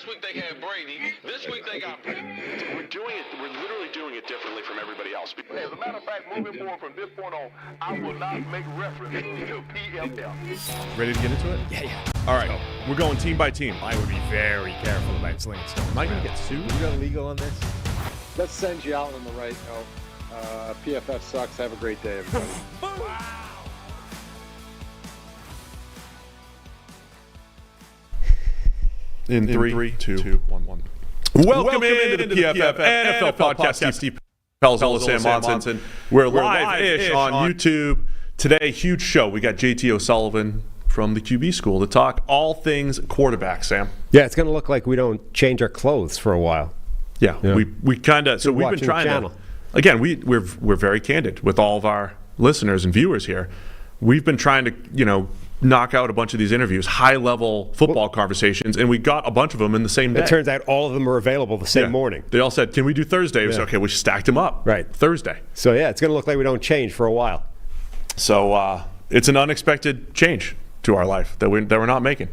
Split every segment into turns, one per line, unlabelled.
week they had Brady. This week they got Brady.
We're literally doing it differently from everybody else.
As a matter of fact, moving forward from this point on, I will not make reference to PFF.
Ready to get into it?
Yeah.
All right. We're going team by team.
I would be very careful about slinging stuff.
Am I going to get sued?
We got legal on this?
Let's send you out on the right note. PFF sucks. Have a great day, everybody.
Wow.
In 3, 2, 1. Welcome into the PFF NFL podcast. Steve Palazzolo, Sam Monson. We're live-ish on YouTube. Today, huge show. We got JT O'Sullivan from the QB school to talk all things quarterback, Sam.
Yeah, it's going to look like we don't change our clothes for a while.
Yeah. we kind of, so we've been trying to, again, we're very candid with all of our listeners and viewers here. We've been trying to, knock out a bunch of these interviews, high-level football conversations, and we got a bunch of them in the same day.
It turns out all of them were available the same morning.
They all said, can we do Thursday? We said, okay, we stacked them up.
Right.
Thursday.
So, yeah, it's going to look like we don't change for a while.
So it's an unexpected change to our life that we're not making.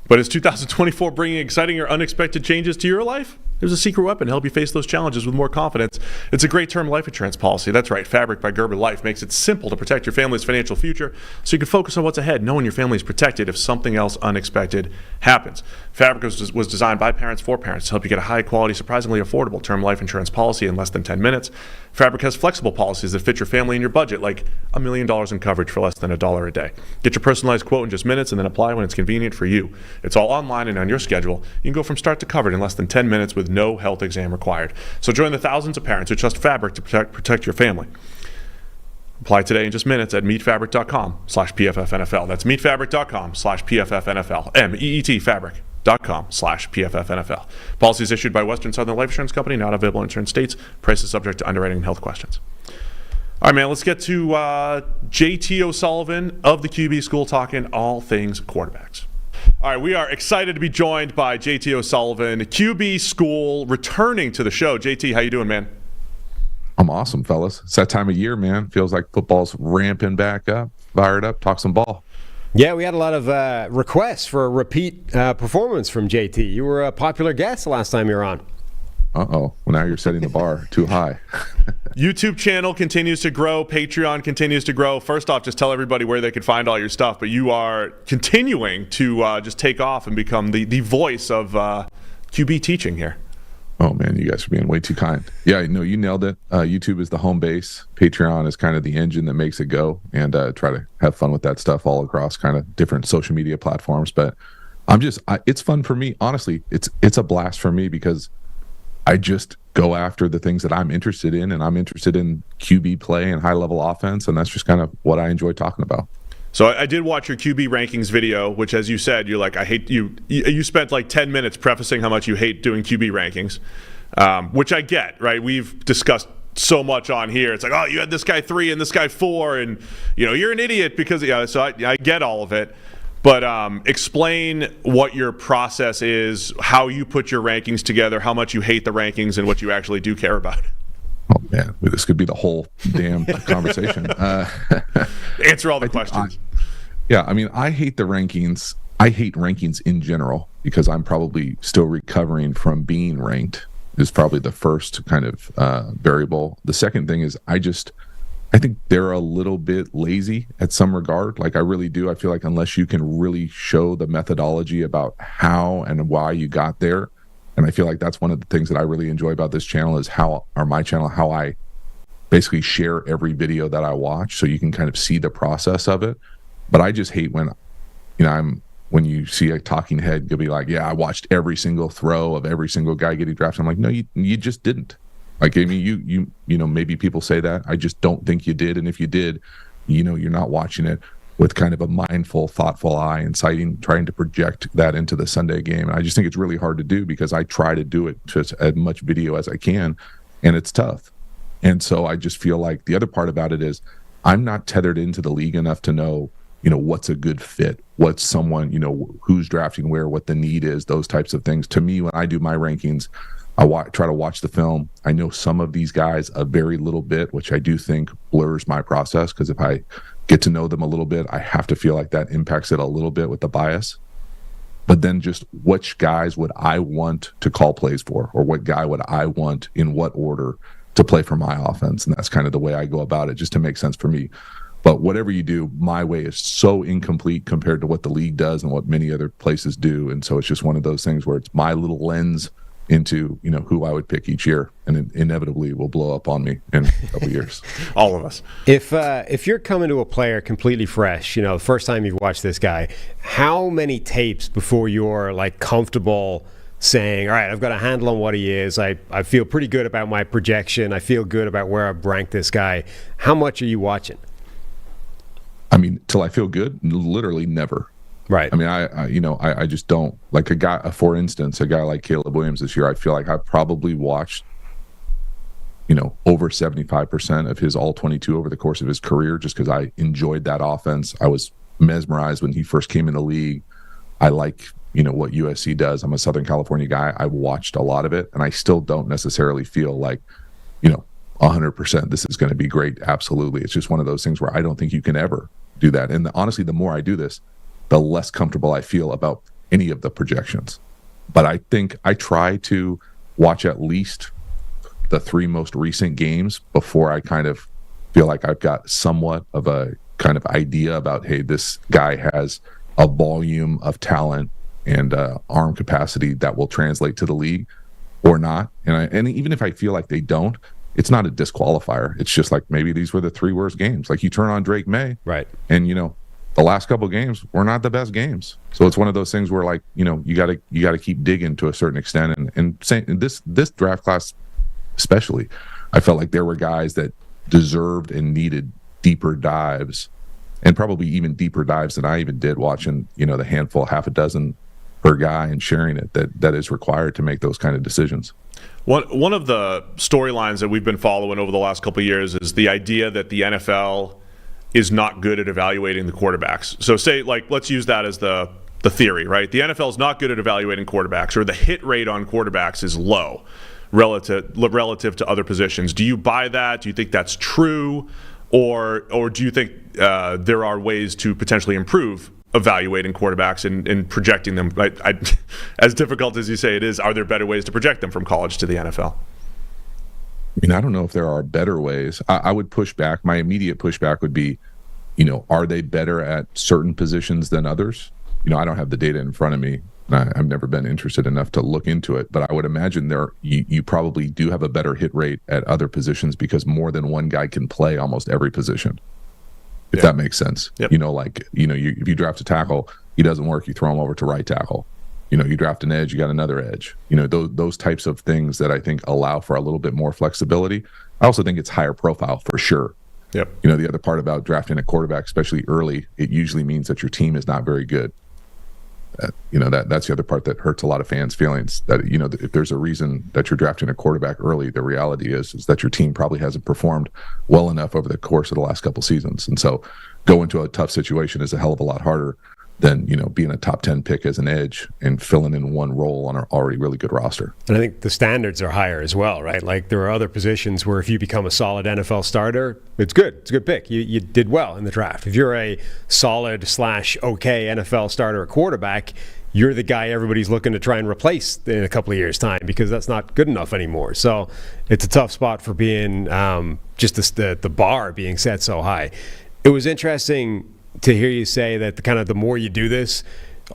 But is 2024 bringing exciting or unexpected changes to your life? There's a secret weapon to help you face those challenges with more confidence. It's a great term life insurance policy. That's right. Fabric by Gerber Life makes it simple to protect your family's financial future so you can focus on what's ahead, knowing your family is protected if something else unexpected happens. Fabric was designed by parents for parents to help you get a high-quality, surprisingly affordable term life insurance policy in less than 10 minutes. Fabric has flexible policies that fit your family and your budget, like $1 million in coverage for less than $1 a day. Get your personalized quote in just minutes and then apply when it's convenient for you. It's all online and on your schedule. You can go from start to covered in less than 10 minutes with no health exam required. So join the thousands of parents who trust Fabric to protect your family. Apply today in just minutes at meetfabric.com/PFFNFL. That's meetfabric.com/PFFNFL. MEET fabric.com/PFFNFL. Policies issued by Western Southern Life Insurance Company, not available in certain states. Prices subject to underwriting and health questions. All right, man, let's get to JT O'Sullivan of the QB school talking all things quarterbacks. All right, we are excited to be joined by JT O'Sullivan, QB school, returning to the show. JT, how you doing, man?
I'm awesome, fellas. It's that time of year, man. Feels like football's ramping back up. Fired up, talk some ball.
Yeah, we had a lot of requests for a repeat performance from JT. You were a popular guest the last time you were on.
Uh-oh. Well, now you're setting the bar too high.
YouTube channel continues to grow. Patreon continues to grow. First off, just tell everybody where they can find all your stuff. But you are continuing to just take off and become the voice of QB teaching here.
Oh, man, you guys are being way too kind. Yeah, no, you nailed it. YouTube is the home base. Patreon is kind of the engine that makes it go. And try to have fun with that stuff all across kind of different social media platforms. But it's fun for me. Honestly, it's a blast for me because I just go after the things that I'm interested in, and I'm interested in QB play and high-level offense, and that's just kind of what I enjoy talking about.
So I did watch your QB rankings video, which, as you said, you're like, I hate you. You spent like 10 minutes prefacing how much you hate doing QB rankings, which I get, right? We've discussed so much on here. It's like, oh, you had this guy 3 and this guy 4, and you're an idiot because so I get all of it. But explain what your process is, how you put your rankings together, how much you hate the rankings, and what you actually do care about.
Oh, man, this could be the whole damn conversation.
Answer all the questions.
I hate the rankings. I hate rankings in general because I'm probably still recovering from being ranked is probably the first kind of variable. The second thing is I think they're a little bit lazy at some regard. Like I really do. I feel like unless you can really show the methodology about how and why you got there, and I feel like that's one of the things that I really enjoy about this channel is how I basically share every video that I watch so you can kind of see the process of it. But I just hate when, when you see a talking head, you'll be like, yeah, I watched every single throw of every single guy getting drafted. I'm like, no, you just didn't. Like, I mean, maybe people say that. I just don't think you did. And if you did, you're not watching it with kind of a mindful, thoughtful eye and trying to project that into the Sunday game. And I just think it's really hard to do because I try to do it to as much video as I can, and it's tough. And so I just feel like the other part about it is I'm not tethered into the league enough to know, what's a good fit, what's someone, who's drafting where, what the need is, those types of things. To me, when I do my rankings, I try to watch the film. I know some of these guys a very little bit, which I do think blurs my process because if I get to know them a little bit, I have to feel like that impacts it a little bit with the bias. but then just which guys would I want to call plays for, or what guy would I want in what order to play for my offense. And that's kind of the way I go about it, just to make sense for me. But whatever you do, my way is so incomplete compared to what the league does and what many other places do. And so it's just one of those things where it's my little lens into, who I would pick each year, and it inevitably will blow up on me in a couple years.
All of us.
If you're coming to a player completely fresh, the first time you've watched this guy, how many tapes before you're like comfortable saying, all right, I've got a handle on what he is, I feel pretty good about my projection, I feel good about where I've ranked this guy? How much are you watching?
I mean, till I feel good, literally never.
Right.
I mean, I just don't. Like for instance, a guy like Caleb Williams this year, I feel like I probably watched, over 75% of his all 22 over the course of his career, just because I enjoyed that offense. I was mesmerized when he first came in the league. I like, what USC does. I'm a Southern California guy. I watched a lot of it, and I still don't necessarily feel like, 100% this is going to be great. Absolutely. It's just one of those things where I don't think you can ever do that. And honestly, the more I do this, the less comfortable I feel about any of the projections. But I think I try to watch at least the 3 most recent games before I kind of feel like I've got somewhat of a kind of idea about, hey, this guy has a volume of talent and arm capacity that will translate to the league or not. And even if I feel like they don't, it's not a disqualifier. It's just like, maybe these were the 3 worst games. Like, you turn on Drake May,
right? And
the last couple of games were not the best games. So it's one of those things where, like, you gotta keep digging to a certain extent. And saying this draft class especially, I felt like there were guys that deserved and needed deeper dives, and probably even deeper dives than I even did, watching the handful, half a dozen per guy, and sharing it that is required to make those kind of decisions.
One of the storylines that we've been following over the last couple of years is the idea that the NFL is not good at evaluating the quarterbacks. So let's use that as the theory, right? The NFL is not good at evaluating quarterbacks, or the hit rate on quarterbacks is low relative to other positions. Do you buy that? Do you think that's true? Or do you think there are ways to potentially improve evaluating quarterbacks and projecting them? As difficult as you say it is, are there better ways to project them from college to the NFL?
I mean, I don't know if there are better ways. I would push back. My immediate pushback would be, are they better at certain positions than others? I don't have the data in front of me. I've never been interested enough to look into it, but I would imagine you probably do have a better hit rate at other positions, because more than one guy can play almost every position. If that makes sense. Yep. If you draft a tackle, he doesn't work, you throw him over to right tackle. You draft an edge, you got another edge. Those types of things that I think allow for a little bit more flexibility. I also think it's higher profile for sure.
Yep.
The other part about drafting a quarterback, especially early, it usually means that your team is not very good. That's the other part that hurts a lot of fans' feelings. That if there's a reason that you're drafting a quarterback early, the reality is that your team probably hasn't performed well enough over the course of the last couple seasons. And so, go into a tough situation is a hell of a lot harder than being a top 10 pick as an edge and filling in one role on an already really good roster.
And I think the standards are higher as well, right? Like, there are other positions where if you become a solid NFL starter, it's good. It's a good pick. You did well in the draft. If you're a solid / okay NFL starter at quarterback, you're the guy everybody's looking to try and replace in a couple of years' time, because that's not good enough anymore. So it's a tough spot for being just the bar being set so high. It was interesting to hear you say that the more you do this,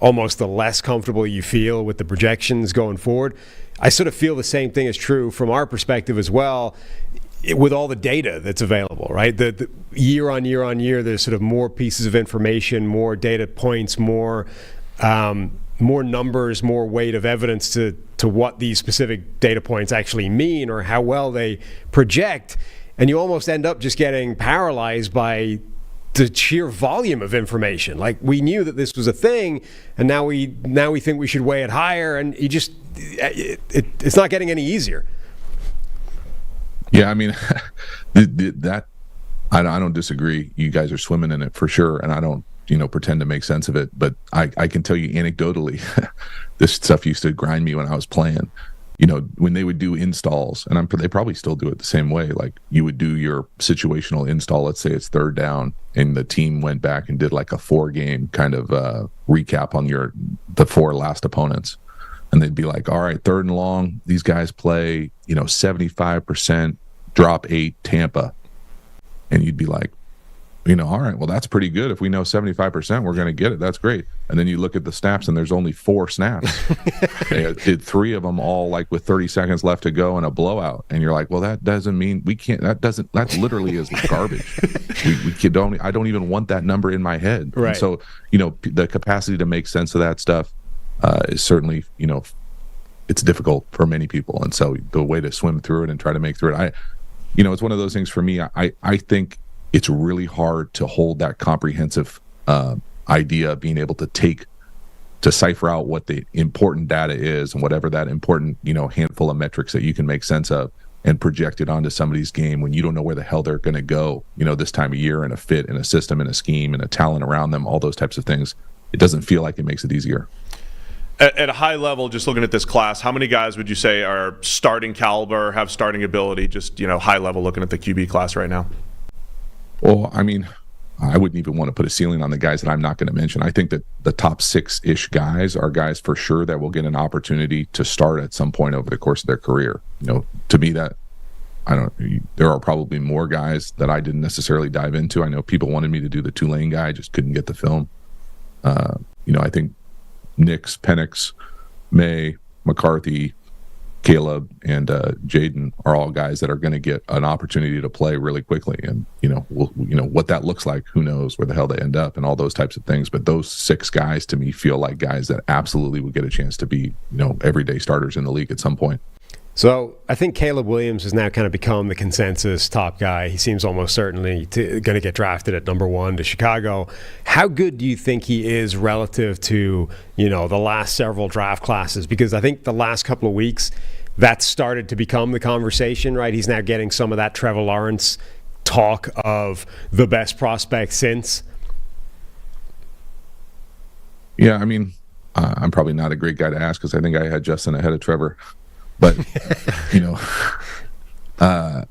almost the less comfortable you feel with the projections going forward. I sort of feel the same thing is true from our perspective as well, with all the data that's available, right? The year on year, there's sort of more pieces of information, more data points, more numbers, more weight of evidence to what these specific data points actually mean, or how well they project. And you almost end up just getting paralyzed by the sheer volume of information. Like, we knew that this was a thing, and now we think we should weigh it higher, and it's not getting any easier.
Yeah, I mean, that I don't disagree. You guys are swimming in it for sure, and I don't pretend to make sense of it. But I can tell you anecdotally, this stuff used to grind me when I was playing. when they would do installs, and they probably still do it the same way. Like you would do your situational install. Let's say it's third down, and the team went back and did like a 4-game kind of recap on the 4 last opponents, and they'd be like, all right, third and long, these guys play 75%, drop 8 Tampa, and you'd be like, all right, well, that's pretty good. If we know 75%, we're going to get it. That's great. And then you look at the snaps, and there's only 4 snaps. They did 3 of them all like with 30 seconds left to go in a blowout. And you're like, well, that doesn't mean we can't. That literally is garbage. I don't even want that number in my head.
Right.
And so, the capacity to make sense of that stuff is certainly, it's difficult for many people. And so the way to swim through it and try to make through it, it's one of those things for me. I think it's really hard to hold that comprehensive idea of being able to decipher out what the important data is and whatever that important, handful of metrics that you can make sense of and project it onto somebody's game when you don't know where the hell they're going to go, this time of year, and a fit and a system and a scheme and a talent around them, all those types of things. It doesn't feel like it makes it easier.
At a high level, just looking at this class, how many guys would you say are starting caliber, have starting ability, just, high level looking at the QB class right now?
Well, I mean, I wouldn't even want to put a ceiling on the guys that I'm not going to mention. I think that the top 6-ish guys are guys for sure that will get an opportunity to start at some point over the course of their career. To me, there are probably more guys that I didn't necessarily dive into. I know people wanted me to do the Tulane guy, I just couldn't get the film. I think Nix, Penix, May, McCarthy, Caleb, and Jaden are all guys that are going to get an opportunity to play really quickly. And, what that looks like, who knows where the hell they end up and all those types of things. But those 6 guys to me feel like guys that absolutely would get a chance to be, everyday starters in the league at some point.
So I think Caleb Williams has now kind of become the consensus top guy. He seems almost certainly going to get drafted at number 1 to Chicago. How good do you think he is relative to, the last several draft classes? Because I think the last couple of weeks, that's started to become the conversation, right? He's now getting some of that Trevor Lawrence talk of the best prospect since.
Yeah, I mean, I'm probably not a great guy to ask because I think I had Justin ahead of Trevor. But, I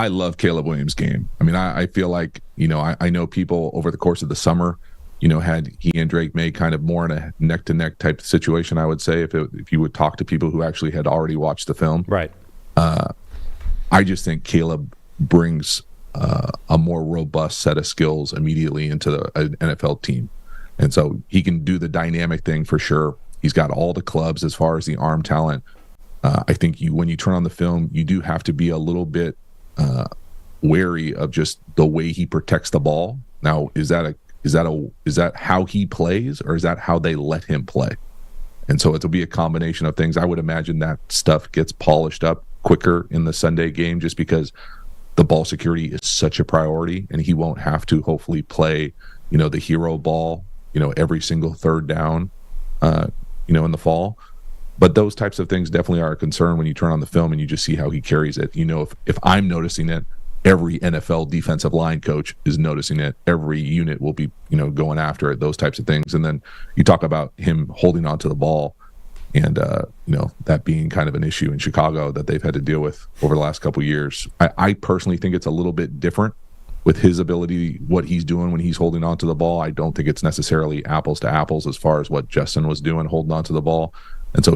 love Caleb Williams' game. I mean, I feel like, I know people over the course of the summer, had he and Drake May kind of more in a neck-to-neck type situation, I would say, if you would talk to people who actually had already watched the film.
Right.
I just think Caleb brings a more robust set of skills immediately into an NFL team. And so he can do the dynamic thing for sure. He's got all the clubs as far as the arm talent. I think when you turn on the film, you do have to be a little bit wary of just the way he protects the ball. Now, is that how he plays, or is that how they let him play? And so it'll be a combination of things. I would imagine that stuff gets polished up quicker in the Sunday game just because the ball security is such a priority, and he won't have to hopefully play, the hero ball, every single third down, in the fall. But those types of things definitely are a concern when you turn on the film and you just see how he carries it. If I'm noticing it, every NFL defensive line coach is noticing it. Every unit will be, going after it, those types of things. And then you talk about him holding onto the ball and, that being kind of an issue in Chicago that they've had to deal with over the last couple of years. I personally think it's a little bit different with his ability, what he's doing when he's holding onto the ball. I don't think it's necessarily apples to apples as far as what Justin was doing holding onto the ball. And so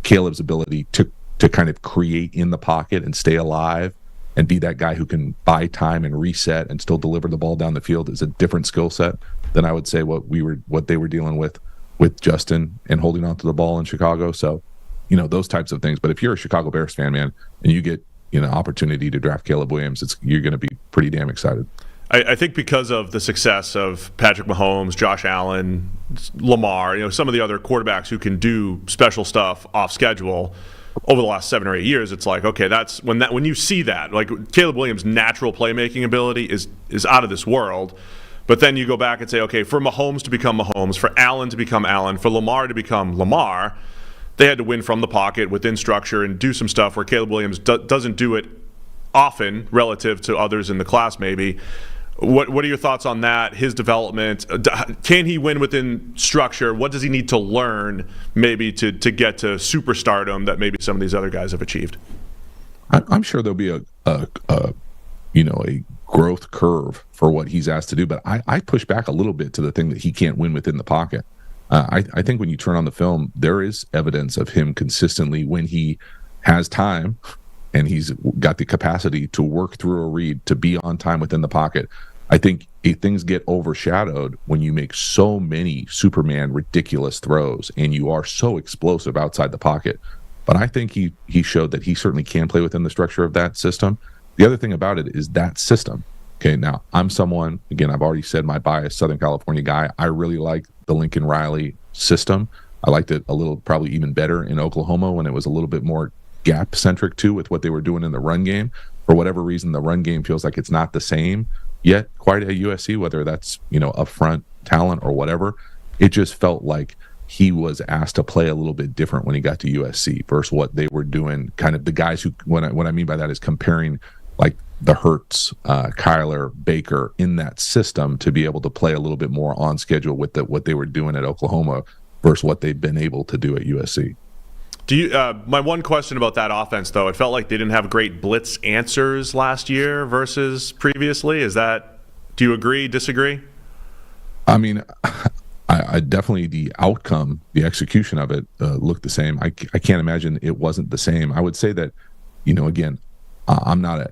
Caleb's ability to kind of create in the pocket and stay alive and be that guy who can buy time and reset and still deliver the ball down the field is a different skill set than I would say what they were dealing with Justin and holding onto the ball in Chicago. So, those types of things. But if you're a Chicago Bears fan, man, and you get opportunity to draft Caleb Williams, you're going to be pretty damn excited.
I think because of the success of Patrick Mahomes, Josh Allen, Lamar, some of the other quarterbacks who can do special stuff off schedule over the last 7 or 8 years, it's like, okay, that's when you see that, like Caleb Williams' natural playmaking ability is out of this world. But then you go back and say, okay, for Mahomes to become Mahomes, for Allen to become Allen, for Lamar to become Lamar, they had to win from the pocket within structure and do some stuff where Caleb Williams doesn't do it often relative to others in the class maybe. What are your thoughts on that? His development? Can he win within structure? What does he need to learn maybe to get to superstardom that maybe some of these other guys have achieved?
I'm sure there'll be a growth curve for what he's asked to do, but I push back a little bit to the thing that he can't win within the pocket. I think when you turn on the film, there is evidence of him consistently, when he has time and he's got the capacity to work through a read, to be on time within the pocket. I think things get overshadowed when you make so many Superman ridiculous throws and you are so explosive outside the pocket. But I think he showed that he certainly can play within the structure of that system. The other thing about it is that system. Okay, now I'm someone, again, I've already said my bias, Southern California guy. I really like the Lincoln Riley system. I liked it a little, probably even better in Oklahoma when it was a little bit more gap-centric too with what they were doing in the run game. For whatever reason, the run game feels like it's not the same yet quite at USC, whether that's, upfront talent or whatever. It just felt like he was asked to play a little bit different when he got to USC versus what they were doing. Kind of the guys who, what I mean by that is comparing like the Hurts, Kyler, Baker in that system to be able to play a little bit more on schedule with what they were doing at Oklahoma versus what they've been able to do at USC.
Do you? My one question about that offense, though, it felt like they didn't have great blitz answers last year versus previously. Do you agree, disagree?
I mean, I definitely, the outcome, the execution of it looked the same. I can't imagine it wasn't the same. I would say that, again, I'm not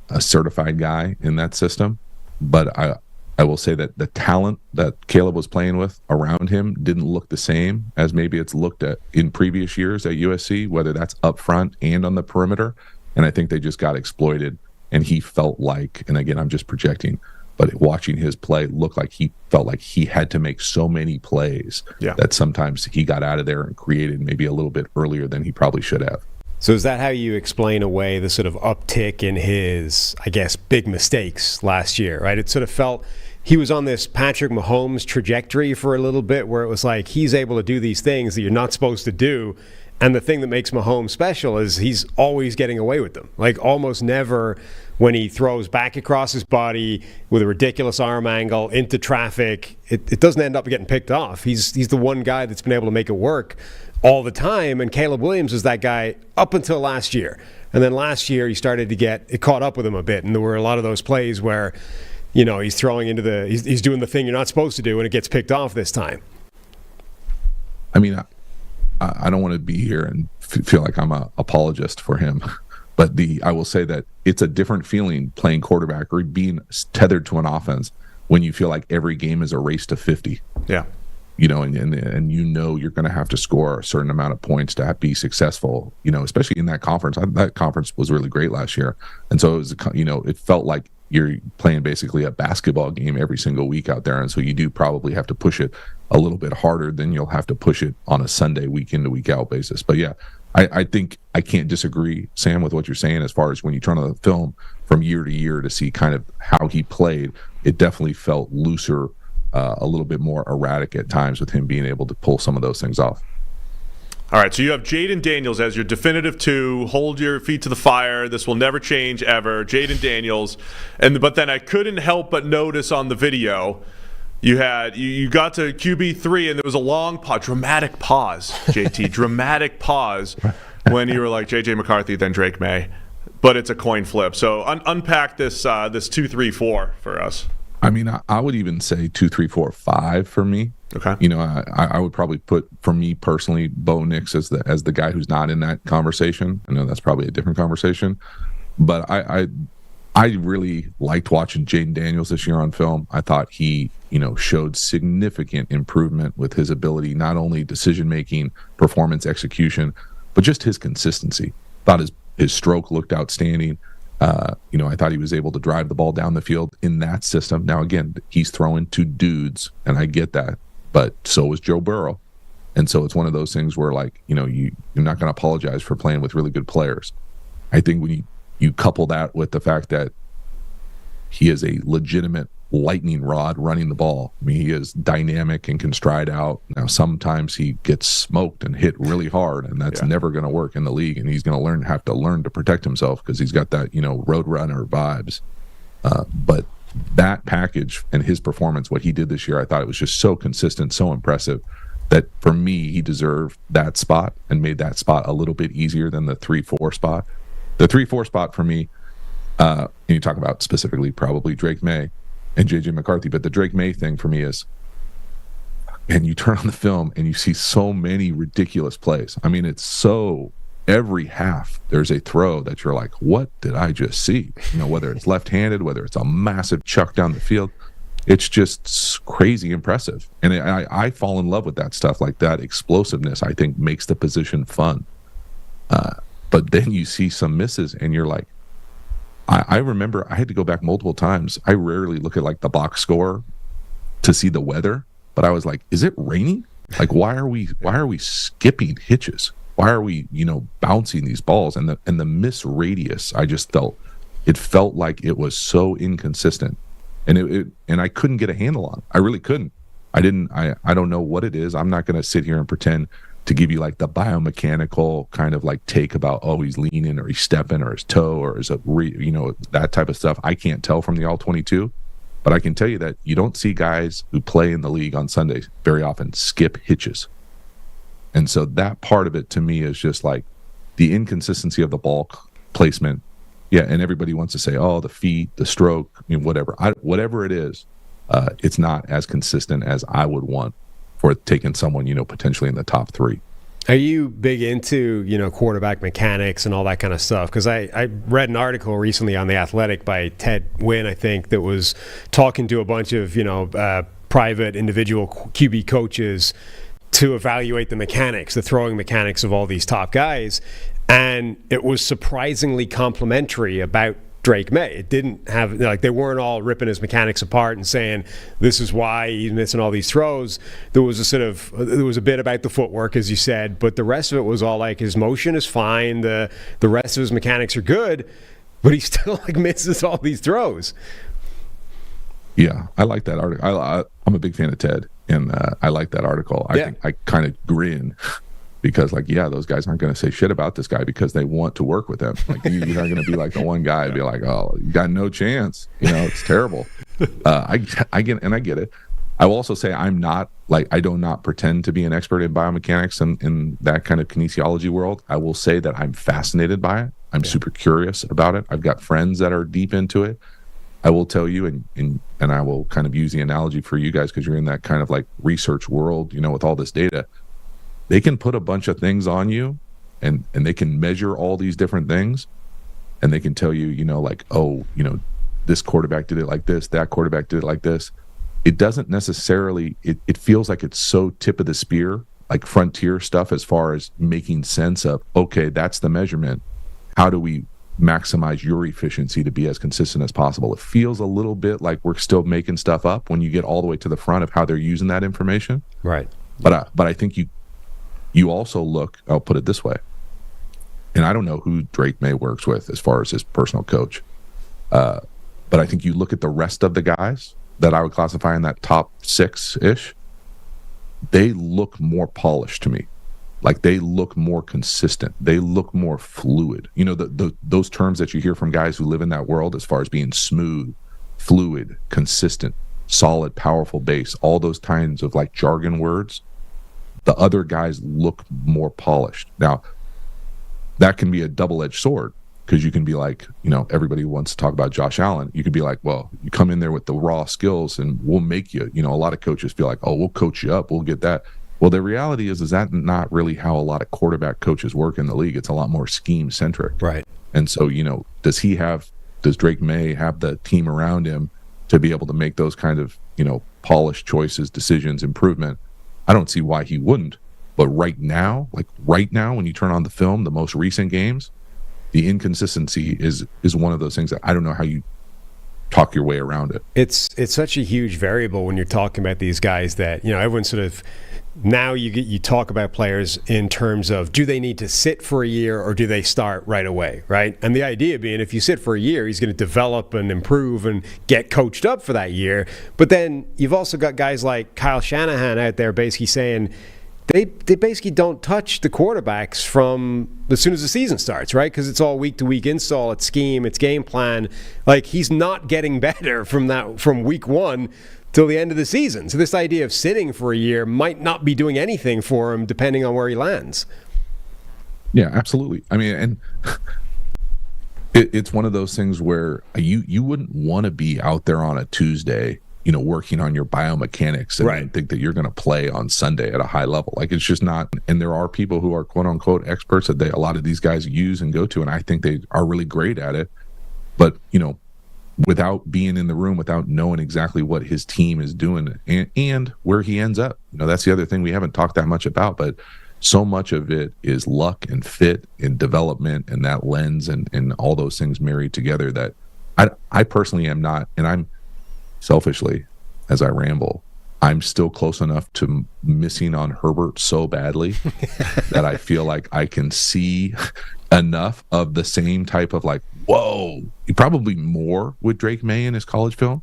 a certified guy in that system, but I will say that the talent that Caleb was playing with around him didn't look the same as maybe it's looked at in previous years at USC, whether that's up front and on the perimeter. And I think they just got exploited, and he felt like, and again, I'm just projecting, but watching his play looked like he felt like he had to make so many plays that sometimes he got out of there and created maybe a little bit earlier than he probably should have.
So is that how you explain away the sort of uptick in his, I guess, big mistakes last year, right? It sort of felt he was on this Patrick Mahomes trajectory for a little bit where it was like he's able to do these things that you're not supposed to do. And the thing that makes Mahomes special is he's always getting away with them. Like almost never when he throws back across his body with a ridiculous arm angle into traffic, it doesn't end up getting picked off. He's the one guy that's been able to make it work all the time, and Caleb Williams was that guy up until last year. And then last year he started to get it caught up with him a bit, and there were a lot of those plays where, he's throwing into he's doing the thing you're not supposed to do, and it gets picked off this time.
I mean, I don't want to be here and feel like I'm an apologist for him, but I will say that it's a different feeling playing quarterback or being tethered to an offense when you feel like every game is a race to 50.
Yeah.
And you're going to have to score a certain amount of points to be successful, especially in that conference. That conference was really great last year. And so it was, it felt like you're playing basically a basketball game every single week out there. And so you do probably have to push it a little bit harder than you'll have to push it on a Sunday week in to week out basis. But yeah, I think I can't disagree, Sam, with what you're saying as far as when you turn on the film from year to year to see kind of how he played, it definitely felt looser, a little bit more erratic at times with him being able to pull some of those things off.
All right, so you have Jaden Daniels as your definitive 2. Hold your feet to the fire. This will never change ever. Jaden Daniels. But then I couldn't help but notice on the video you got to QB3 and there was a long pause, dramatic pause, JT, dramatic pause when you were like JJ McCarthy, then Drake May. But it's a coin flip. So unpack this 2-3-4 for us.
I mean, I would even say 2, 3, 4, 5 for me.
Okay.
I would probably put, for me personally, Bo Nix as the guy who's not in that conversation. I know that's probably a different conversation, but I really liked watching Jaden Daniels this year on film. I thought he, showed significant improvement with his ability, not only decision making, performance, execution, but just his consistency. Thought his stroke looked outstanding. I thought he was able to drive the ball down the field in that system. Now, again, he's throwing to dudes, and I get that, but so was Joe Burrow. And so it's one of those things where, like, you're not going to apologize for playing with really good players. I think when you couple that with the fact that he is a legitimate lightning rod running the ball. I mean, he is dynamic and can stride out. Now, sometimes he gets smoked and hit really hard, and that's never going to work in the league. And he's going to have to learn to protect himself because he's got that, road runner vibes. But that package and his performance, what he did this year, I thought it was just so consistent, so impressive that for me, he deserved that spot and made that spot a little bit easier than the 3-4 spot. The 3-4 spot for me, and you talk about specifically probably Drake May and JJ McCarthy, but the Drake May thing for me is, and you turn on the film and you see so many ridiculous plays. I mean, it's so, every half there's a throw that you're like, what did I just see? You know, whether it's left-handed, whether it's a massive chuck down the field, it's just crazy impressive. And I fall in love with that stuff. Like that explosiveness, I think, makes the position fun. But then you see some misses and you're like, I remember I had to go back multiple times. I rarely look at like the box score to see the weather, but I was like, is it raining? Like, why are we skipping hitches? Why are we, bouncing these balls? And the miss radius, I just felt like it was so inconsistent, and and I couldn't get a handle on it. I really couldn't. I don't know what it is. I'm not going to sit here and pretend to give you like the biomechanical kind of like take about, oh, he's leaning or he's stepping or his toe or is that type of stuff. I can't tell from the all 22, but I can tell you that you don't see guys who play in the league on Sundays very often skip hitches. And so that part of it to me is just like the inconsistency of the ball placement. Yeah, and everybody wants to say, oh, the feet, the stroke, whatever. Whatever it is, it's not as consistent as I would want for taking someone, potentially in the top 3.
Are you big into, quarterback mechanics and all that kind of stuff? Because I read an article recently on The Athletic by Ted Wynn, I think, that was talking to a bunch of, private individual QB coaches to evaluate the mechanics, the throwing mechanics of all these top guys. And it was surprisingly complimentary about Drake May. It didn't have, they weren't all ripping his mechanics apart and saying, this is why he's missing all these throws. There was a bit about the footwork, as you said, but the rest of it was all like his motion is fine. The rest of his mechanics are good, but he still misses all these throws.
Yeah, I like that article. I'm a big fan of Ted, and I like that article. I think I kind of grin because, those guys aren't going to say shit about this guy because they want to work with him. Like, you're not going to be like the one guy and be like, oh, you got no chance. It's terrible. I get it. I will also say I do not pretend to be an expert in biomechanics in that kind of kinesiology world. I will say that I'm fascinated by it. I'm super curious about it. I've got friends that are deep into it. I will tell you, and I will kind of use the analogy for you guys because you're in that kind of like research world, with all this data. They can put a bunch of things on you and they can measure all these different things and they can tell you, this quarterback did it like this, that quarterback did it like this. It doesn't necessarily, it feels like it's so tip of the spear, like frontier stuff as far as making sense of, okay, that's the measurement. How do we maximize your efficiency to be as consistent as possible? It feels a little bit like we're still making stuff up when you get all the way to the front of how they're using that information. Right. But I think you also look, I'll put it this way, and I don't know who Drake May works with as far as his personal coach, but I think you look at the rest of the guys that I would classify in that top 6-ish, they look more polished to me. Like they look more consistent. They look more fluid. Those terms that you hear from guys who live in that world as far as being smooth, fluid, consistent, solid, powerful base, all those kinds of like jargon words, the other guys look more polished. Now, that can be a double-edged sword because you can be like, everybody wants to talk about Josh Allen. You could be like, well, you come in there with the raw skills and we'll make you, a lot of coaches feel like, oh, we'll coach you up. We'll get that. Well, the reality is that not really how a lot of quarterback coaches work in the league. It's a lot more scheme-centric. Right. And so, does Drake May have the team around him to be able to make those kind of, polished choices, decisions, improvement? I don't see why he wouldn't. But right now, when you turn on the film, the most recent games, the inconsistency is one of those things that I don't know how you talk your way around it.
It's such a huge variable when you're talking about these guys that, everyone sort of, now you talk about players in terms of do they need to sit for a year or do they start right away, right? And the idea being if you sit for a year, he's going to develop and improve and get coached up for that year. But then you've also got guys like Kyle Shanahan out there basically saying they basically don't touch the quarterbacks from as soon as the season starts, right? Because it's all week-to-week install, it's scheme, it's game plan. Like, he's not getting better from week one till the end of the season. So this idea of sitting for a year might not be doing anything for him depending on where he lands.
Yeah, absolutely. I mean, and it's one of those things where you wouldn't want to be out there on a Tuesday, working on your biomechanics and think that you're going to play on Sunday at a high level. Like, it's just not. And there are people who are quote unquote experts that a lot of these guys use and go to, and I think they are really great at it. But, without being in the room, without knowing exactly what his team is doing and where he ends up, that's the other thing we haven't talked that much about, but so much of it is luck and fit and development and that lens and all those things married together that I personally am not, and I'm selfishly, as I ramble, I'm still close enough to missing on Herbert so badly that I feel like I can see enough of the same type of like, whoa, probably more with Drake May in his college film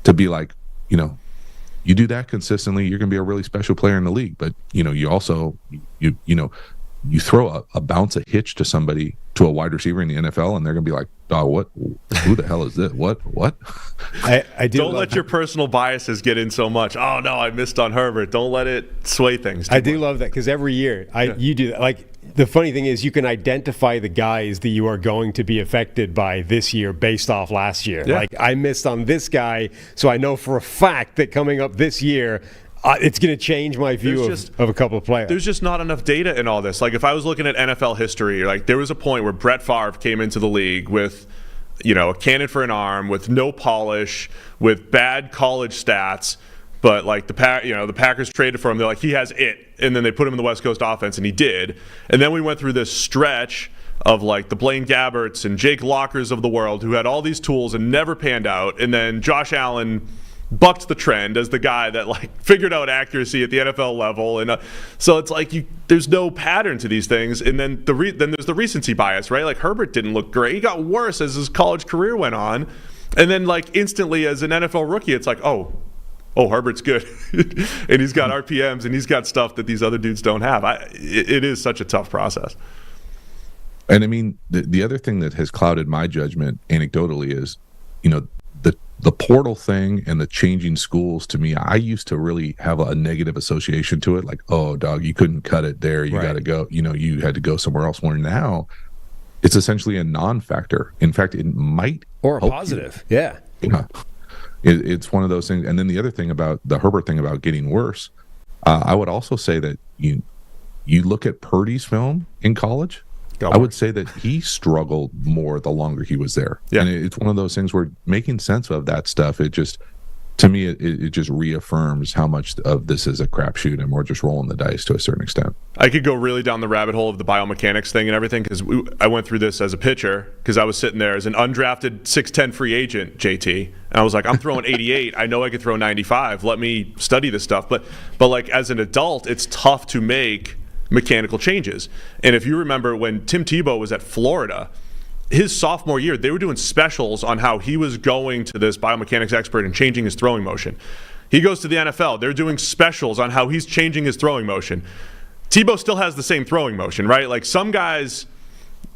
to be like, you do that consistently, you're going to be a really special player in the league. But, you also, you throw a bounce a hitch to somebody, to a wide receiver in the NFL, and they're going to be like, oh, who the hell is this? What?
I
don't let your personal biases get in so much. Oh, no, I missed on Herbert. Don't let it sway things.
I do love that because every year you do that. Like, the funny thing is you can identify the guys that you are going to be affected by this year based off last year. Yeah. Like, I missed on this guy, so I know for a fact that coming up this year, it's going to change my view of a couple of players.
There's just not enough data in all this. Like, if I was looking at NFL history, like, there was a point where Brett Favre came into the league with, a cannon for an arm, with no polish, with bad college stats. But like the Packers traded for him. They're like, he has it, and then they put him in the West Coast offense, and he did. And then we went through this stretch of like the Blaine Gabberts and Jake Lockers of the world who had all these tools and never panned out. And then Josh Allen bucked the trend as the guy that like figured out accuracy at the NFL level. And so it's like there's no pattern to these things. And then then there's the recency bias, right? Like, Herbert didn't look great. He got worse as his college career went on. And then like instantly as an NFL rookie, it's like, oh, Herbert's good. And he's got RPMs and he's got stuff that these other dudes don't have. It is such a tough process.
And I mean, the other thing that has clouded my judgment anecdotally is, the portal thing and the changing schools. To me, I used to really have a negative association to it. Like, oh, dog, you couldn't cut it there. You got to go, you had to go somewhere else. Where now it's essentially a non-factor. In fact, it might.
Or a positive. Yeah.
It's one of those things. And then the other thing about the Herbert thing about getting worse, I would also say that you look at Purdy's film in college, I would say that he struggled more the longer he was there. Yeah. And it's one of those things where making sense of that stuff, it just, to me, it just reaffirms how much of this is a crapshoot and we're just rolling the dice to a certain extent.
I could go really down the rabbit hole of the biomechanics thing and everything because I went through this as a pitcher because I was sitting there as an undrafted 6'10" free agent, JT, and I was like, I'm throwing 88. I know I could throw 95. Let me study this stuff. But like as an adult, it's tough to make mechanical changes. And if you remember when Tim Tebow was at Florida, his sophomore year, they were doing specials on how he was going to this biomechanics expert and changing his throwing motion. He goes to the NFL. They're doing specials on how he's changing his throwing motion. Tebow still has the same throwing motion, right? Like, some guys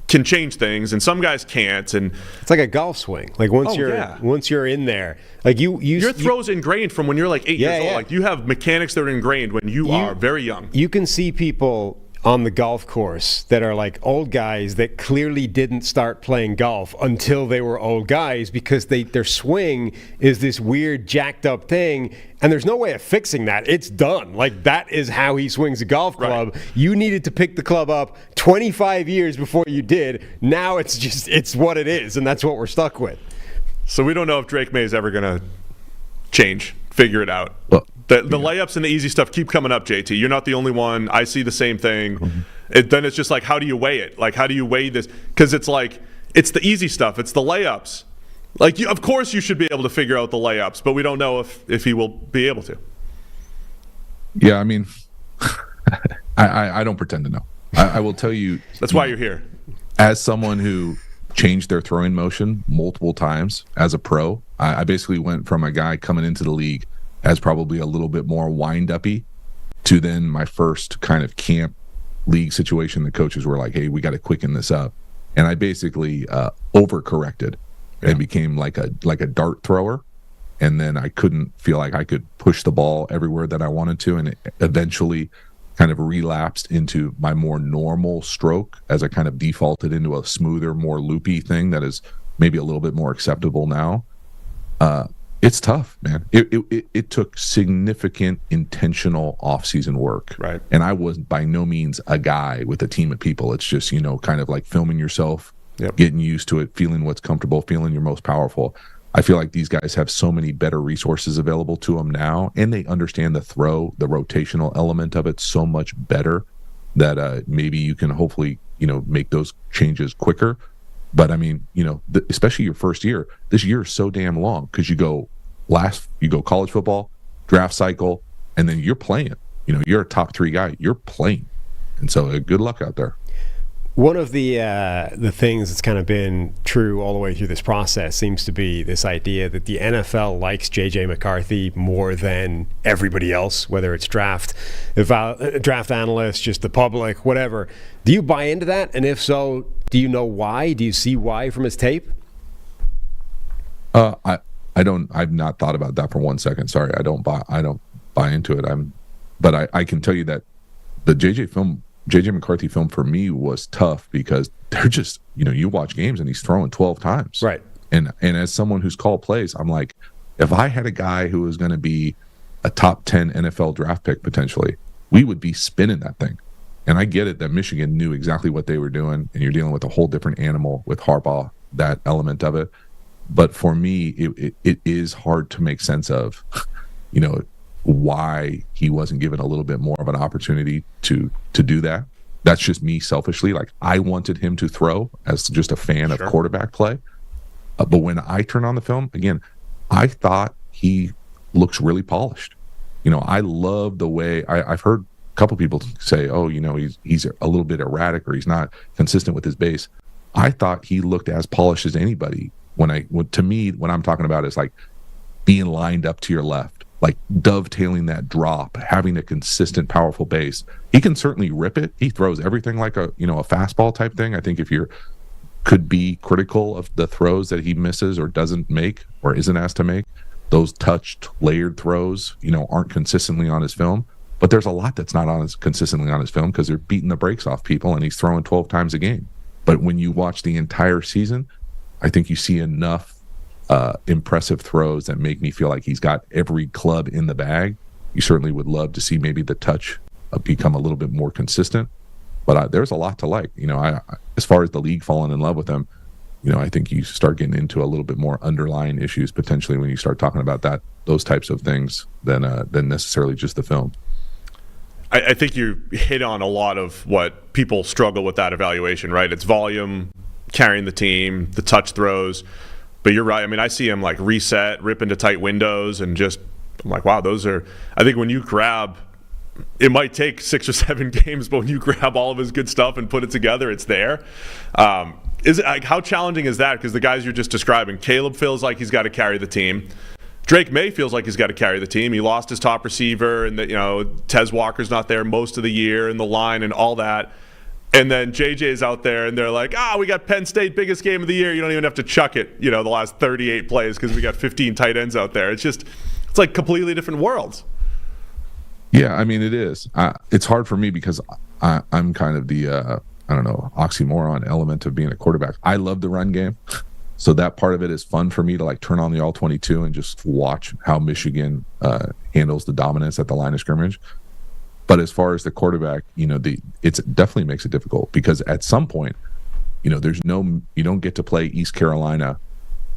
can change things and some guys can't. And
it's like a golf swing. Like once you're in there, like your
throw's ingrained from when you're like 8 years old. Like, you have mechanics that are ingrained when you are very young.
You can see people on the golf course that are like old guys that clearly didn't start playing golf until they were old guys because their swing is this weird jacked up thing, and there's no way of fixing that. It's done. Like, that is how he swings a golf club. Right. You needed to pick the club up 25 years before you did. Now it's what it is, and that's what we're stuck with.
So we don't know if Drake May is ever going to figure it out. Well, the layups and the easy stuff keep coming up, JT. You're not the only one. I see the same thing. Mm-hmm. Then it's just like, how do you weigh it? Like, how do you weigh this? Because it's like, it's the easy stuff. It's the layups. Like, of course you should be able to figure out the layups, but we don't know if he will be able to.
Yeah, I mean, I don't pretend to know. I will tell you.
That's why you're here.
As someone who changed their throwing motion multiple times as a pro, I basically went from a guy coming into the league as probably a little bit more wind-uppy to then my first kind of camp league situation. The coaches were like, hey, we got to quicken this up. And I basically overcorrected and became like a dart thrower. And then I couldn't feel like I could push the ball everywhere that I wanted to. And it eventually kind of relapsed into my more normal stroke as I kind of defaulted into a smoother, more loopy thing that is maybe a little bit more acceptable now. It's tough, man. It took significant intentional off-season work.
Right.
And I was by no means a guy with a team of people. It's just, kind of like filming yourself, getting used to it, feeling what's comfortable, feeling you're most powerful. I feel like these guys have so many better resources available to them now, and they understand the rotational element of it so much better that maybe you can hopefully, make those changes quicker. But I mean, especially your first year, this year is so damn long because you go college football, draft cycle, and then you're playing. You're a top 3 guy. You're playing, and so good luck out there.
One of the things that's kind of been true all the way through this process seems to be this idea that the NFL likes J.J. McCarthy more than everybody else, whether it's draft analysts, just the public, whatever. Do you buy into that? And if so, do you know why? Do you see why from his tape?
I don't. I've not thought about that for 1 second. Sorry, I don't buy into it. But I can tell you that the J.J. McCarthy film for me was tough because they're just, you watch games and he's throwing 12 times.
Right.
And as someone who's called plays, I'm like, if I had a guy who was going to be a top 10 NFL draft pick potentially, we would be spinning that thing. And I get it that Michigan knew exactly what they were doing, and you're dealing with a whole different animal with Harbaugh, that element of it. But for me, it is hard to make sense of, why he wasn't given a little bit more of an opportunity to do that. That's just me selfishly. Like, I wanted him to throw as just a fan of quarterback play. But when I turn on the film, again, I thought he looks really polished. I love the way I've heard a couple people say, oh, he's a little bit erratic or he's not consistent with his base. I thought he looked as polished as anybody. To me, what I'm talking about is like being lined up to your left, like dovetailing that drop, having a consistent, powerful base. He can certainly rip it. He throws everything like a fastball type thing. I think if you're could be critical of the throws that he misses or doesn't make or isn't asked to make, those touched, layered throws, aren't consistently on his film. But there's a lot that's not consistently on his film because they're beating the brakes off people and he's throwing 12 times a game. But when you watch the entire season, I think you see enough impressive throws that make me feel like he's got every club in the bag. You certainly would love to see maybe the touch become a little bit more consistent. But there's a lot to like. As far as the league falling in love with him, I think you start getting into a little bit more underlying issues potentially when you start talking about those types of things than necessarily just the film.
I think you hit on a lot of what people struggle with that evaluation, right? It's volume, carrying the team, the touch throws. But you're right. I mean, I see him like reset, rip into tight windows, and I'm like, wow, those are. I think when you grab, it might take 6 or 7 games, but when you grab all of his good stuff and put it together, it's there. Is it like, how challenging is that? Because the guys you're just describing, Caleb feels like he's got to carry the team. Drake May feels like he's got to carry the team. He lost his top receiver, and Tez Walker's not there most of the year, and the line and all that. And then JJ's out there, and they're like, we got Penn State, biggest game of the year. You don't even have to chuck it, the last 38 plays because we got 15 tight ends out there. It's like completely different worlds.
Yeah, I mean, it is. It's hard for me because I'm kind of the, oxymoron element of being a quarterback. I love the run game. So that part of it is fun for me to like turn on the all-22 and just watch how Michigan handles the dominance at the line of scrimmage. But as far as the quarterback, it definitely makes it difficult because at some point, you don't get to play East Carolina,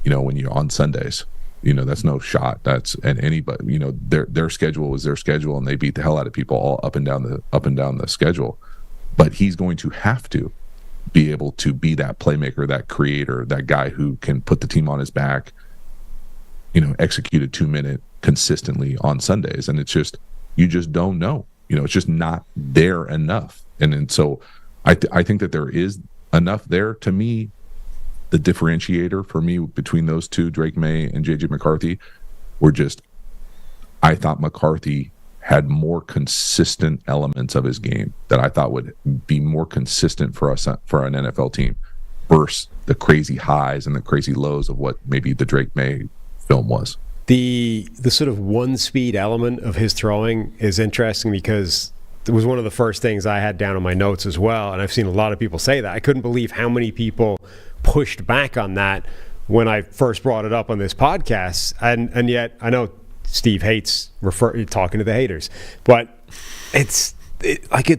when you're on Sundays. That's no shot. And anybody, their schedule was their schedule, and they beat the hell out of people all up and down the schedule. But he's going to have to be able to be that playmaker, that creator, that guy who can put the team on his back, execute a 2-minute consistently on Sundays. And it's just, you just don't know. It's just not there enough. And so I think that there is enough there. To me, the differentiator for me between those two, Drake May and J.J. McCarthy, were just, I thought McCarthy had more consistent elements of his game that I thought would be more consistent for us, for an NFL team, versus the crazy highs and the crazy lows of what maybe the Drake May film was.
The sort of one-speed element of his throwing is interesting because it was one of the first things I had down on my notes as well, and I've seen a lot of people say that. I couldn't believe how many people pushed back on that when I first brought it up on this podcast, and yet I know Steve hates talking to the haters, but it's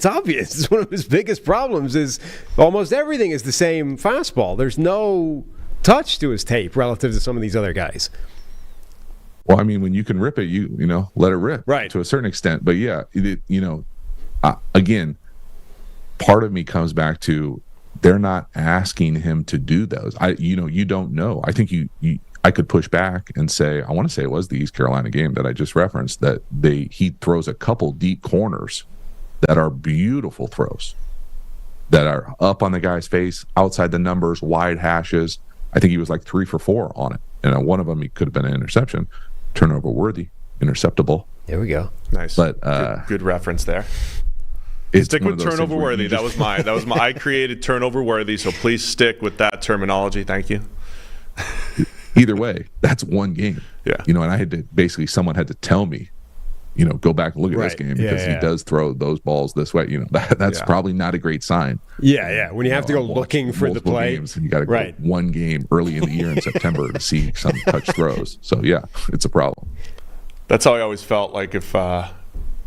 obvious. It's one of his biggest problems is almost everything is the same fastball. There's no touch to his tape relative to some of these other guys.
Well, I mean, when you can rip it, you know, let it rip,
right,
to a certain extent. But yeah, again, part of me comes back to they're not asking him to do those. You don't know. I think I could push back and say, I want to say it was the East Carolina game that I just referenced, that he throws a couple deep corners that are beautiful throws that are up on the guy's face, outside the numbers, wide hashes. I think he was like 3 for 4 on it. And one of them, he could have been an interception, turnover worthy, interceptable.
There we go.
Nice.
But
good reference there.
Stick
with turnover worthy. That was my I created turnover worthy, so please stick with that terminology. Thank you.
Either way, that's one game.
Yeah.
And I had to someone had to tell me, go back and look at this game because he does throw those balls this way. That's probably not a great sign.
Yeah. When you have to go looking for the play,
games, and you got to go one game early in the year in September to see some touch throws. So yeah, it's a problem.
That's how I always felt like if I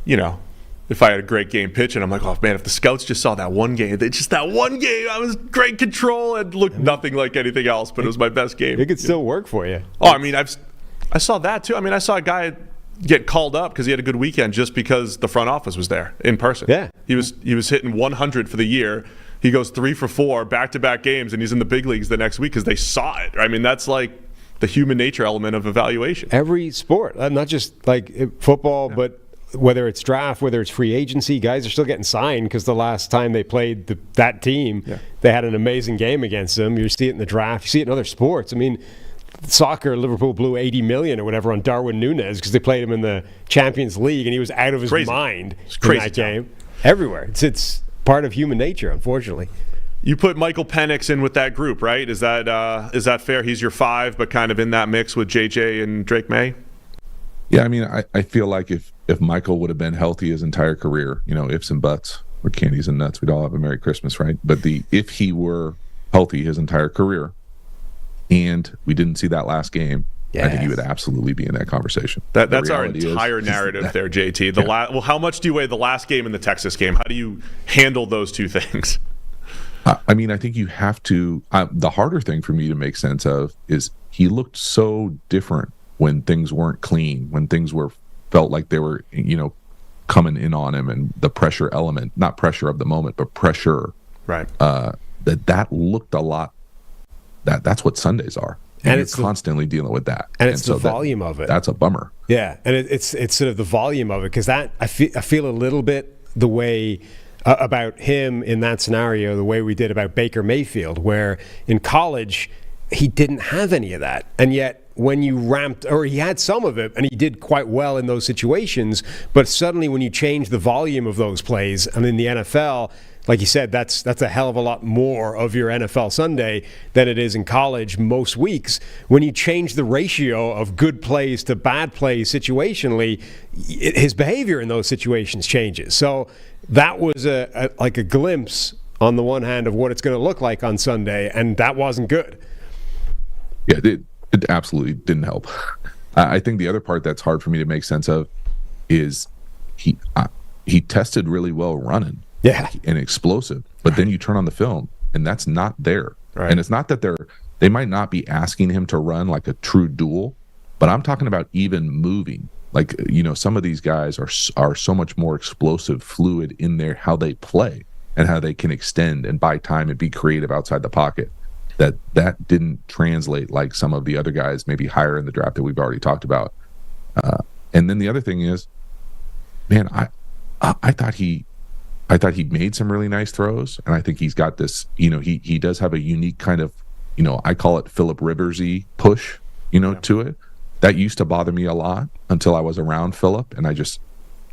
had a great game pitching, I'm like, oh man, if the scouts just saw that one game, I was great control and looked nothing like anything else, but it was my best game.
It could still work for you.
Oh, I mean, I saw that too. I mean, I saw a guy get called up because he had a good weekend just because the front office was there in person.
Yeah.
He was hitting 100 for the year. He goes 3 for 4 back-to-back games, and he's in the big leagues the next week because they saw it. I mean, that's like the human nature element of evaluation.
Every sport, not just like football, but whether it's draft, whether it's free agency, guys are still getting signed because the last time they played that team, they had an amazing game against them. You see it in the draft. You see it in other sports. I mean, soccer, Liverpool blew $80 million or whatever on Darwin Núñez because they played him in the Champions League, and he was out of his mind in that game. Everywhere. It's part of human nature, unfortunately.
You put Michael Penix in with that group, right? Is that fair? He's your 5, but kind of in that mix with JJ and Drake May?
Yeah, I mean, I feel like if Michael would have been healthy his entire career, ifs and buts or candies and nuts, we'd all have a Merry Christmas, right? But if he were healthy his entire career and we didn't see that last game, I think he would absolutely be in that conversation.
That's our entire narrative there, JT. How much do you weigh the last game and the Texas game? How do you handle those two things?
I mean, I think you have to. The harder thing for me to make sense of is he looked so different when things weren't clean, when things felt like they were, coming in on him, and the pressure element, not pressure of the moment, but pressure.
Right.
That looked a lot. That's what Sundays are. And it's constantly dealing with that.
And it's the volume of it.
That's a bummer.
Yeah, and it's sort of the volume of it, because that I feel a little bit the way about him in that scenario, the way we did about Baker Mayfield, where in college he didn't have any of that, and yet when you he had some of it, and he did quite well in those situations, but suddenly when you change the volume of those plays, and in the NFL, like you said, that's a hell of a lot more of your NFL Sunday than it is in college most weeks. When you change the ratio of good plays to bad plays situationally, his behavior in those situations changes. So that was like a glimpse on the one hand of what it's going to look like on Sunday, and that wasn't good.
Yeah, it absolutely didn't help. I think the other part that's hard for me to make sense of is he tested really well running.
Yeah,
and explosive, but then you turn on the film and that's not there.
Right.
And it's not that they might not be asking him to run like a true duel, but I'm talking about even moving. Like, some of these guys are so much more explosive, fluid in their how they play and how they can extend and buy time and be creative outside the pocket. That didn't translate like some of the other guys maybe higher in the draft that we've already talked about. And then the other thing is, man, I thought he made some really nice throws, and I think he's got this, he does have a unique kind of, I call it Phillip Rivers-y push, to it. That used to bother me a lot until I was around Phillip, and I just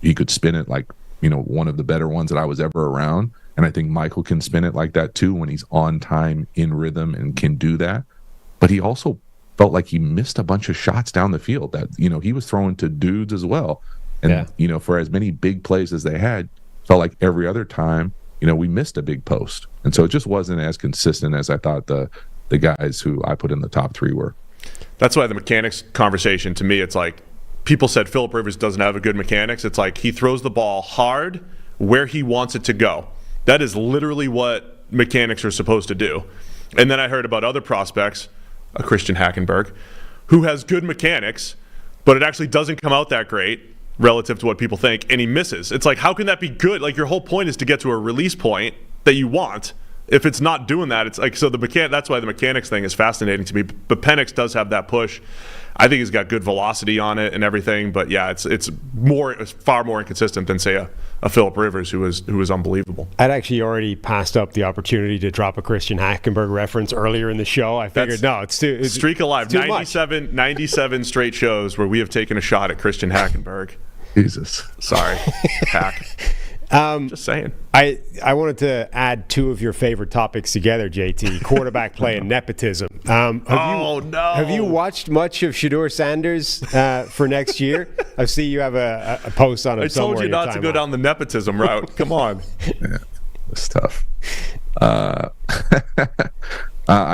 he could spin it like, one of the better ones that I was ever around. And I think Michael can spin it like that too when he's on time, in rhythm, and can do that. But he also felt like he missed a bunch of shots down the field that, he was throwing to dudes as well. And, for as many big plays as they had, felt like every other time, we missed a big post. And so it just wasn't as consistent as I thought the guys who I put in the top 3 were.
That's why the mechanics conversation, to me, it's like people said Phillip Rivers doesn't have a good mechanics. It's like he throws the ball hard where he wants it to go. That is literally what mechanics are supposed to do. And then I heard about other prospects, a Christian Hackenberg, who has good mechanics, but it actually doesn't come out that great relative to what people think, and he misses. It's like, how can that be good? Like, your whole point is to get to a release point that you want. If it's not doing that, it's like, so that's why the mechanics thing is fascinating to me. But Penix does have that push. I think he's got good velocity on it and everything, but yeah, it's far more inconsistent than, say, a Phillip Rivers who was unbelievable.
I'd actually already passed up the opportunity to drop a Christian Hackenberg reference earlier in the show. I figured, it's
streak alive. 97 straight shows where we have taken a shot at Christian Hackenberg.
Jesus.
Sorry, Hack. Just saying.
I wanted to add 2 of your favorite topics together, JT: quarterback play and nepotism. Have you watched much of Shedeur Sanders for next year? I see you have a post on him.
I told you not to go down the nepotism route. Come on.
Yeah, it's tough. I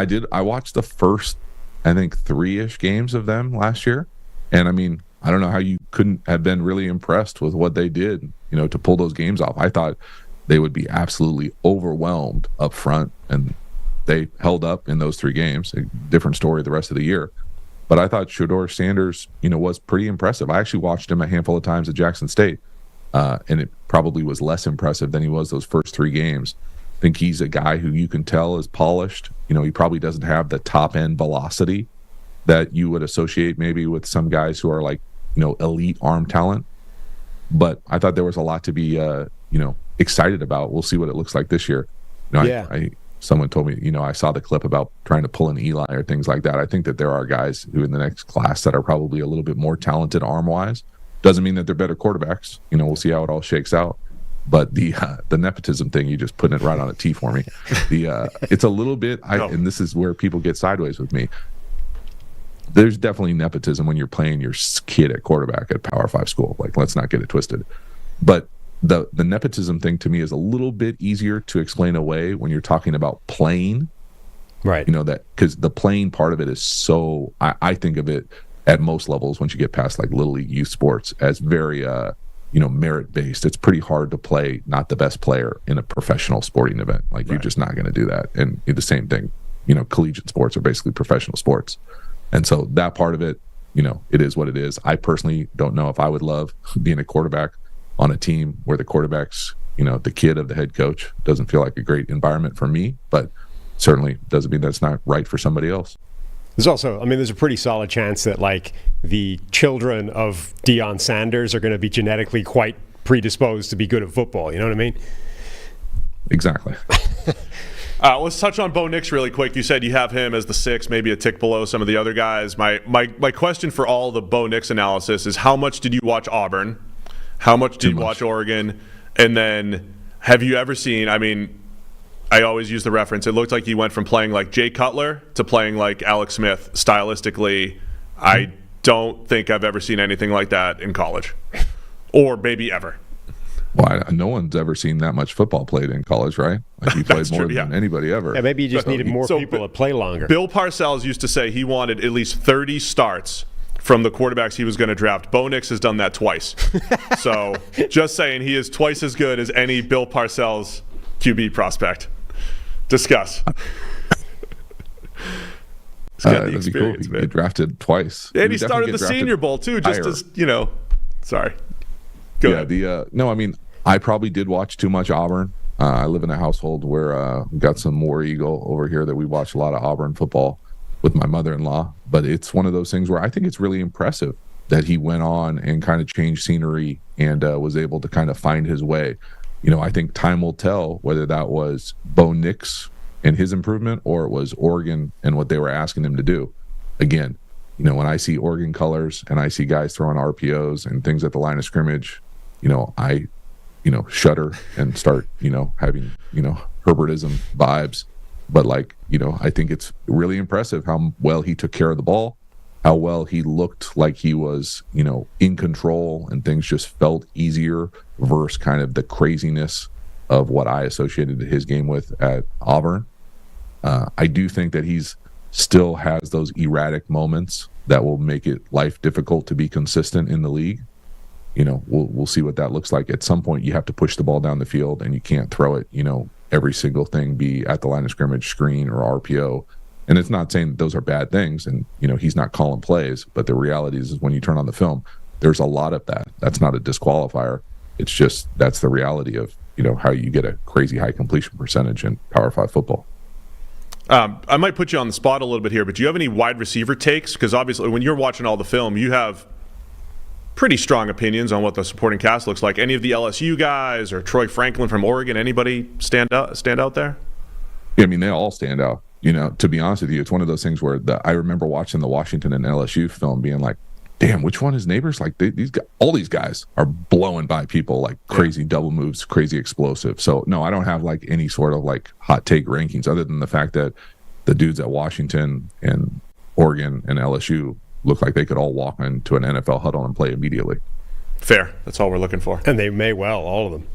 did. I watched the first, I think, 3-ish games of them last year, and I mean, I don't know how you couldn't have been really impressed with what they did, to pull those games off. I thought they would be absolutely overwhelmed up front, and they held up in those 3 games. A different story the rest of the year. But I thought Shedeur Sanders, was pretty impressive. I actually watched him a handful of times at Jackson State, and it probably was less impressive than he was those first 3 games. I think he's a guy who you can tell is polished. He probably doesn't have the top-end velocity that you would associate maybe with some guys who are like, elite arm talent. But I thought there was a lot to be, excited about. We'll see what it looks like this year. Someone told me, I saw the clip about trying to pull an Eli or things like that. I think that there are guys who in the next class that are probably a little bit more talented arm-wise. Doesn't mean that they're better quarterbacks. We'll see how it all shakes out. But the nepotism thing, you just putting it right on a tee for me. It's a little bit, and this is where people get sideways with me. There's definitely nepotism when you're playing your kid at quarterback at Power 5 school. Like, let's not get it twisted. But the nepotism thing to me is a little bit easier to explain away when you're talking about playing.
Right.
That because the playing part of it is so, I think of it at most levels once you get past like Little League youth sports as very, merit-based. It's pretty hard to play not the best player in a professional sporting event. Like, you're just not going to do that. And the same thing, collegiate sports are basically professional sports. And so that part of it, it is what it is. I personally don't know if I would love being a quarterback on a team where the quarterback's, the kid of the head coach. Doesn't feel like a great environment for me, but certainly doesn't mean that's not right for somebody else.
There's also, there's a pretty solid chance that like the children of Deion Sanders are going to be genetically quite predisposed to be good at football. You know what I mean?
Exactly.
Let's touch on Bo Nix really quick. You said you have him as the 6, maybe a tick below some of the other guys. My question for all the Bo Nix analysis is, how much did you watch Auburn? How much did you watch Oregon? And then have you ever seen, I always use the reference, it looked like he went from playing like Jay Cutler to playing like Alex Smith stylistically. I don't think I've ever seen anything like that in college, or maybe ever.
Well, no one's ever seen that much football played in college, right? Like, he played more than anybody ever.
Yeah, maybe you just needed more people to play longer.
Bill Parcells used to say he wanted at least 30 starts from the quarterbacks he was going to draft. Bo Nix has done that twice. So just saying, he is twice as good as any Bill Parcells QB prospect. Discuss. He's got the experience,
cool. He drafted twice.
And he started the Senior Bowl, too, just as, sorry. Go ahead.
I probably did watch too much Auburn. I live in a household where we've got some War Eagle over here that we watch a lot of Auburn football with my mother-in-law. But it's one of those things where I think it's really impressive that he went on and kind of changed scenery and was able to kind of find his way. I think time will tell whether that was Bo Nix and his improvement or it was Oregon and what they were asking him to do. Again, when I see Oregon colors and I see guys throwing RPOs and things at the line of scrimmage, I shudder and start, having, Herbertism vibes. But I think it's really impressive how well he took care of the ball, how well he looked like he was, in control, and things just felt easier versus kind of the craziness of what I associated his game with at Auburn. I do think that he's still has those erratic moments that will make it life difficult to be consistent in the league. We'll see what that looks like. At some point, you have to push the ball down the field, and you can't throw it, every single thing be at the line of scrimmage, screen, or RPO. And it's not saying that those are bad things, and he's not calling plays, but the reality is when you turn on the film, there's a lot of that. That's not a disqualifier. It's just that's the reality of how you get a crazy high completion percentage in Power 5 football.
I might put you on the spot a little bit here, but do you have any wide receiver takes? Because obviously when you're watching all the film, you have pretty strong opinions on what the supporting cast looks like. Any of the LSU guys or Troy Franklin from Oregon, anybody stand out there?
Yeah, I mean, they all stand out. To be honest with you, it's one of those things where I remember watching the Washington and LSU film being like, damn, which one is neighbors? Like all these guys are blowing by people like crazy double moves, crazy explosive. So no, I don't have any sort of hot take rankings other than the fact that the dudes at Washington and Oregon and LSU look like they could all walk into an NFL huddle and play immediately.
Fair. That's all we're looking for.
And they may well, all of them.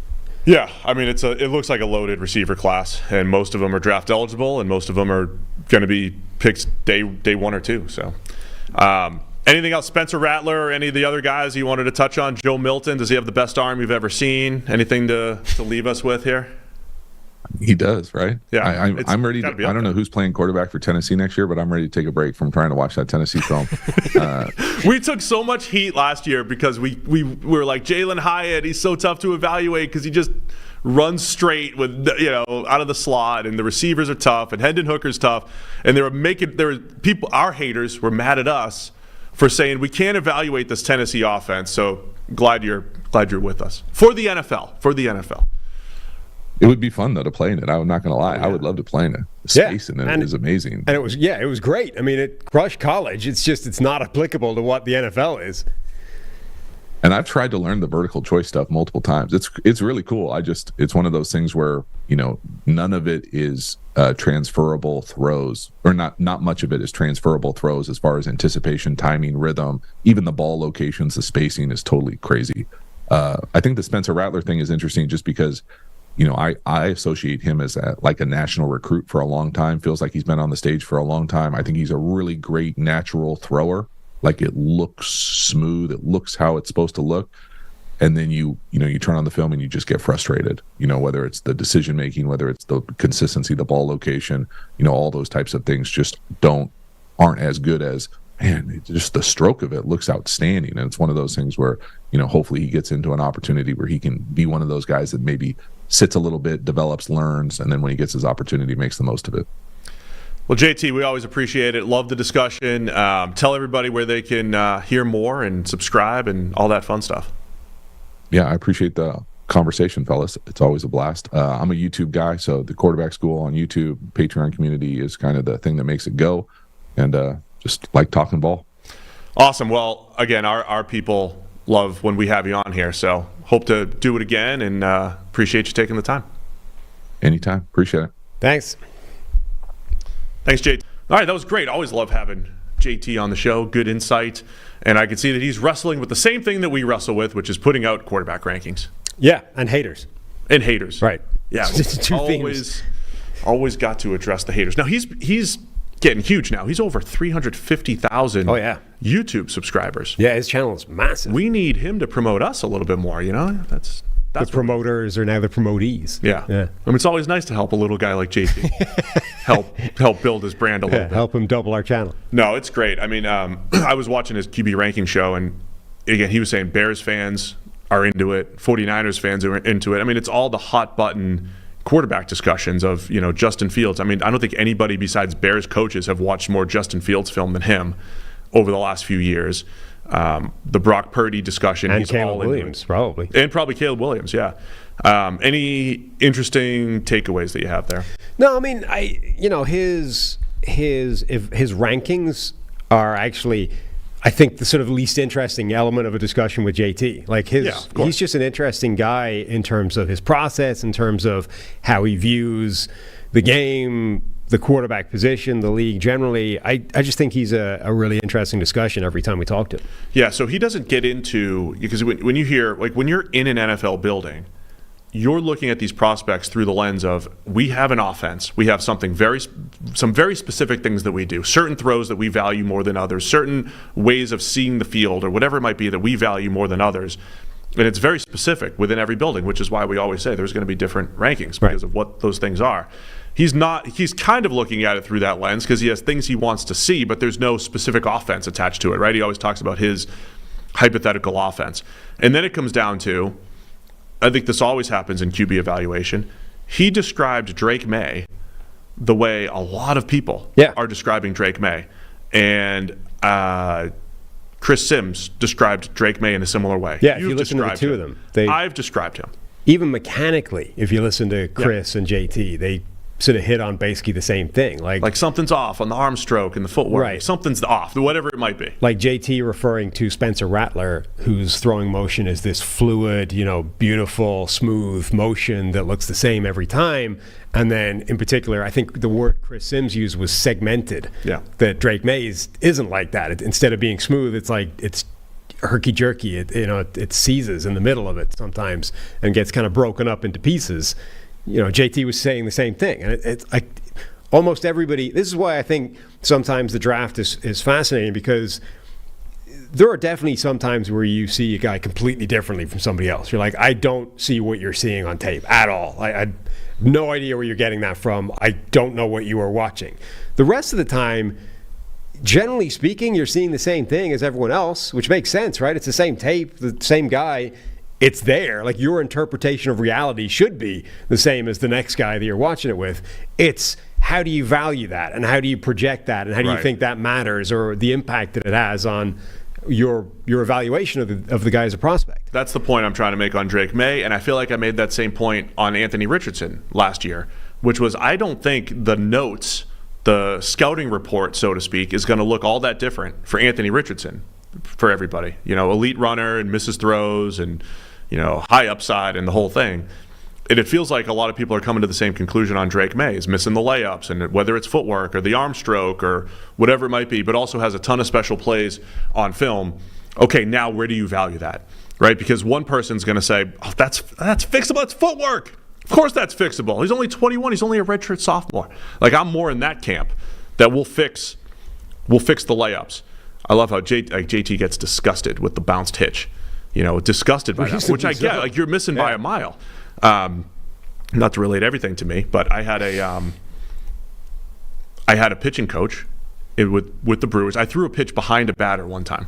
Yeah, I mean, it looks like a loaded receiver class, and most of them are draft eligible, and most of them are going to be picked day 1 or 2. So, anything else, Spencer Rattler or any of the other guys you wanted to touch on? Joe Milton, does he have the best arm you've ever seen? Anything to leave us with here?
He does, right?
Yeah,
I'm ready. I don't know who's playing quarterback for Tennessee next year, but I'm ready to take a break from trying to watch that Tennessee film.
We took so much heat last year because we were like, Jalen Hyatt, he's so tough to evaluate because he just runs straight with out of the slot, and the receivers are tough, and Hendon Hooker's tough, and people, our haters were mad at us for saying we can't evaluate this Tennessee offense. So glad you're with us for the NFL.
It would be fun though to play in it. I'm not going to lie. I would love to play in it. The space in it is amazing.
And it was great. I mean, it crushed college. It's not applicable to what the NFL is.
And I've tried to learn the vertical choice stuff multiple times. It's really cool. It's one of those things where none of it is transferable throws, or not much of it is transferable throws as far as anticipation, timing, rhythm, even the ball locations, the spacing is totally crazy. I think the Spencer Rattler thing is interesting just because I associate him as a national recruit for a long time. Feels like he's been on the stage for a long time. I think he's a really great natural thrower. It looks smooth. It looks how it's supposed to look. And then you turn on the film and you just get frustrated, whether it's the decision making, whether it's the consistency, the ball location, all those types of things just aren't as good as, man, just the stroke of it looks outstanding. And it's one of those things where, hopefully he gets into an opportunity where he can be one of those guys that maybe sits a little bit, develops, learns, and then when he gets his opportunity, makes the most of it.
Well, JT, we always appreciate it. Love the discussion. Tell everybody where they can hear more and subscribe and all that fun stuff.
Yeah, I appreciate the conversation, fellas. It's always a blast. I'm a YouTube guy, so the Quarterback School on YouTube, Patreon community is kind of the thing that makes it go, and just like talking ball.
Awesome. Well, again, our people love when we have you on here, so hope to do it again, and appreciate you taking the time.
Anytime. Appreciate it.
Thanks,
JT. All right, that was great. Always love having JT on the show. Good insight. And I can see that he's wrestling with the same thing that we wrestle with, which is putting out quarterback rankings.
Yeah, and haters.
Right. Yeah. Always got to address the haters. Now, he's getting huge now. He's over 350,000 YouTube subscribers.
Yeah, his channel is massive.
We need him to promote us a little bit more, That's
the promoters are now the promotees.
Yeah. I mean, it's always nice to help a little guy like JT help build his brand a little bit.
Help him double our channel.
No, it's great. I mean, I was watching his QB ranking show, and again, he was saying Bears fans are into it, 49ers fans are into it. I mean, it's all the hot button quarterback discussions of, Justin Fields. I mean, I don't think anybody besides Bears coaches have watched more Justin Fields film than him over the last few years. The Brock Purdy discussion.
And Caleb Williams, probably.
And probably Caleb Williams, yeah. Any interesting takeaways that you have there?
No, I mean, his rankings are actually I think the sort of least interesting element of a discussion with JT. Like he's just an interesting guy in terms of his process, in terms of how he views the game, the quarterback position, the league generally. I just think he's a really interesting discussion every time we talk to him.
Yeah, so he doesn't get into, because when you hear, like when you're in an NFL building, you're looking at these prospects through the lens of, we have an offense, we have some very specific things that we do, certain throws that we value more than others, certain ways of seeing the field or whatever it might be that we value more than others. And it's very specific within every building, which is why we always say there's going to be different rankings because of what those things are. He's kind of looking at it through that lens because he has things he wants to see, but there's no specific offense attached to it, right? He always talks about his hypothetical offense. And then it comes down to, I think this always happens in QB evaluation, he described Drake May the way a lot of people are describing Drake May. And Chris Sims described Drake May in a similar way.
Yeah, if you listen to the two of them.
I've described him.
Even mechanically, if you listen to Chris and JT, they sort of hit on basically the same thing. Like
something's off on the arm stroke and the footwork.
Right.
Something's off, whatever it might be.
Like JT referring to Spencer Rattler, whose throwing motion is this fluid, beautiful, smooth motion that looks the same every time. And then, in particular, I think the word Chris Sims used was segmented.
Yeah.
That Drake May isn't like that. Instead of being smooth, it's like it's herky-jerky. It seizes in the middle of it sometimes and gets kind of broken up into pieces. JT was saying the same thing. And it's like almost everybody, this is why I think sometimes the draft is fascinating, because there are definitely some times where you see a guy completely differently from somebody else. You're like, I don't see what you're seeing on tape at all. I have no idea where you're getting that from. I don't know what you are watching. The rest of the time, generally speaking, you're seeing the same thing as everyone else, which makes sense, right? It's the same tape, the same guy. It's there. Like, your interpretation of reality should be the same as the next guy that you're watching it with. It's how do you value that, and how do you project that, and how do you think that matters, or the impact that it has on your evaluation of the guy as a prospect.
That's the point I'm trying to make on Drake May, and I feel like I made that same point on Anthony Richardson last year, which was, I don't think the notes, the scouting report, so to speak, is going to look all that different for Anthony Richardson for everybody. Elite runner and misses throws and high upside and the whole thing. And it feels like a lot of people are coming to the same conclusion on Drake May, is missing the layups, and whether it's footwork or the arm stroke or whatever it might be, but also has a ton of special plays on film. Okay, now where do you value that, right? Because one person's going to say, oh, that's fixable, it's footwork. Of course that's fixable. He's only 21, he's only a redshirt sophomore. Like, I'm more in that camp, that we'll fix the layups. I love how JT gets disgusted with the bounced hitch. Disgusted by that, which I get. Like, you're missing by a mile. Not to relate everything to me, but I had a pitching coach with the Brewers. I threw a pitch behind a batter one time.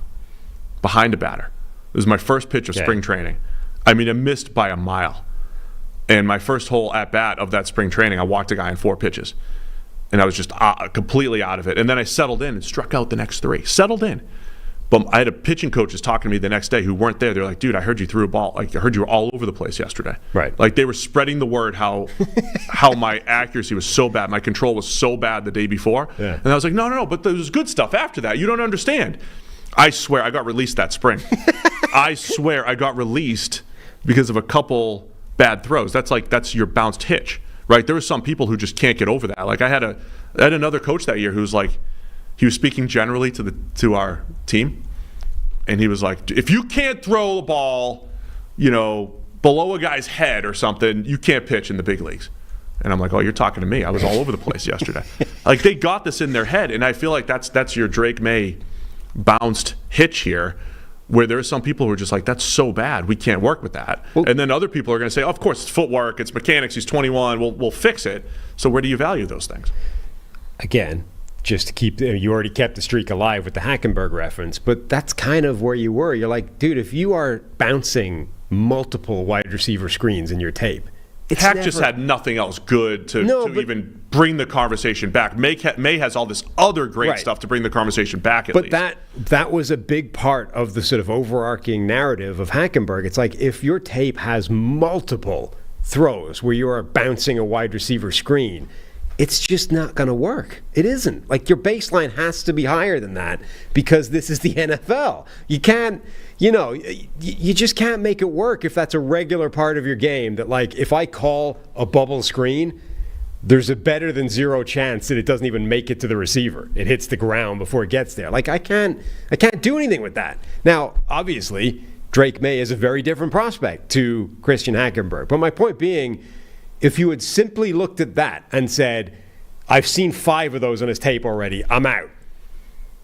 Behind a batter. It was my first pitch of spring training. I mean, I missed by a mile. And my first hole at bat of that spring training, I walked a guy in 4 pitches. And I was just completely out of it. And then I settled in and struck out the next 3. Settled in. But I had a pitching coaches talking to me the next day who weren't there. They're like, dude, I heard you threw a ball. Like, I heard you were all over the place yesterday.
Right.
Like, they were spreading the word how my accuracy was so bad. My control was so bad the day before. Yeah. And I was like, no, but there was good stuff after that. You don't understand. I swear I got released that spring. I swear I got released because of a couple bad throws. That's your bounced hitch, right? There were some people who just can't get over that. Like, I had another coach that year who's like, he was speaking generally to our team, and he was like, if you can't throw the ball, below a guy's head or something, you can't pitch in the big leagues. And I'm like, oh, you're talking to me. I was all over the place yesterday. Like, they got this in their head, and I feel like that's your Drake May bounced hitch here, where there are some people who are just like, that's so bad, we can't work with that. Well, and then other people are going to say, oh, of course, it's footwork, it's mechanics, he's 21, we'll fix it. So where do you value those things?
Again, just to keep, you already kept the streak alive with the Hackenberg reference, but that's kind of where you were. You're like, dude, if you are bouncing multiple wide receiver screens in your tape,
Hack just had nothing else good to even bring the conversation back. May has all this other great stuff to bring the conversation back at least.
But that was a big part of the sort of overarching narrative of Hackenberg. It's like, if your tape has multiple throws where you are bouncing a wide receiver screen, it's just not going to work. It isn't. Like, your baseline has to be higher than that because this is the NFL. You can't, you just can't make it work if that's a regular part of your game. That, like, if I call a bubble screen, there's a better than zero chance that it doesn't even make it to the receiver. It hits the ground before it gets there. Like, I can't do anything with that. Now, obviously, Drake May is a very different prospect to Christian Hackenberg. But my point being, if you had simply looked at that and said, I've seen 5 of those on his tape already, I'm out,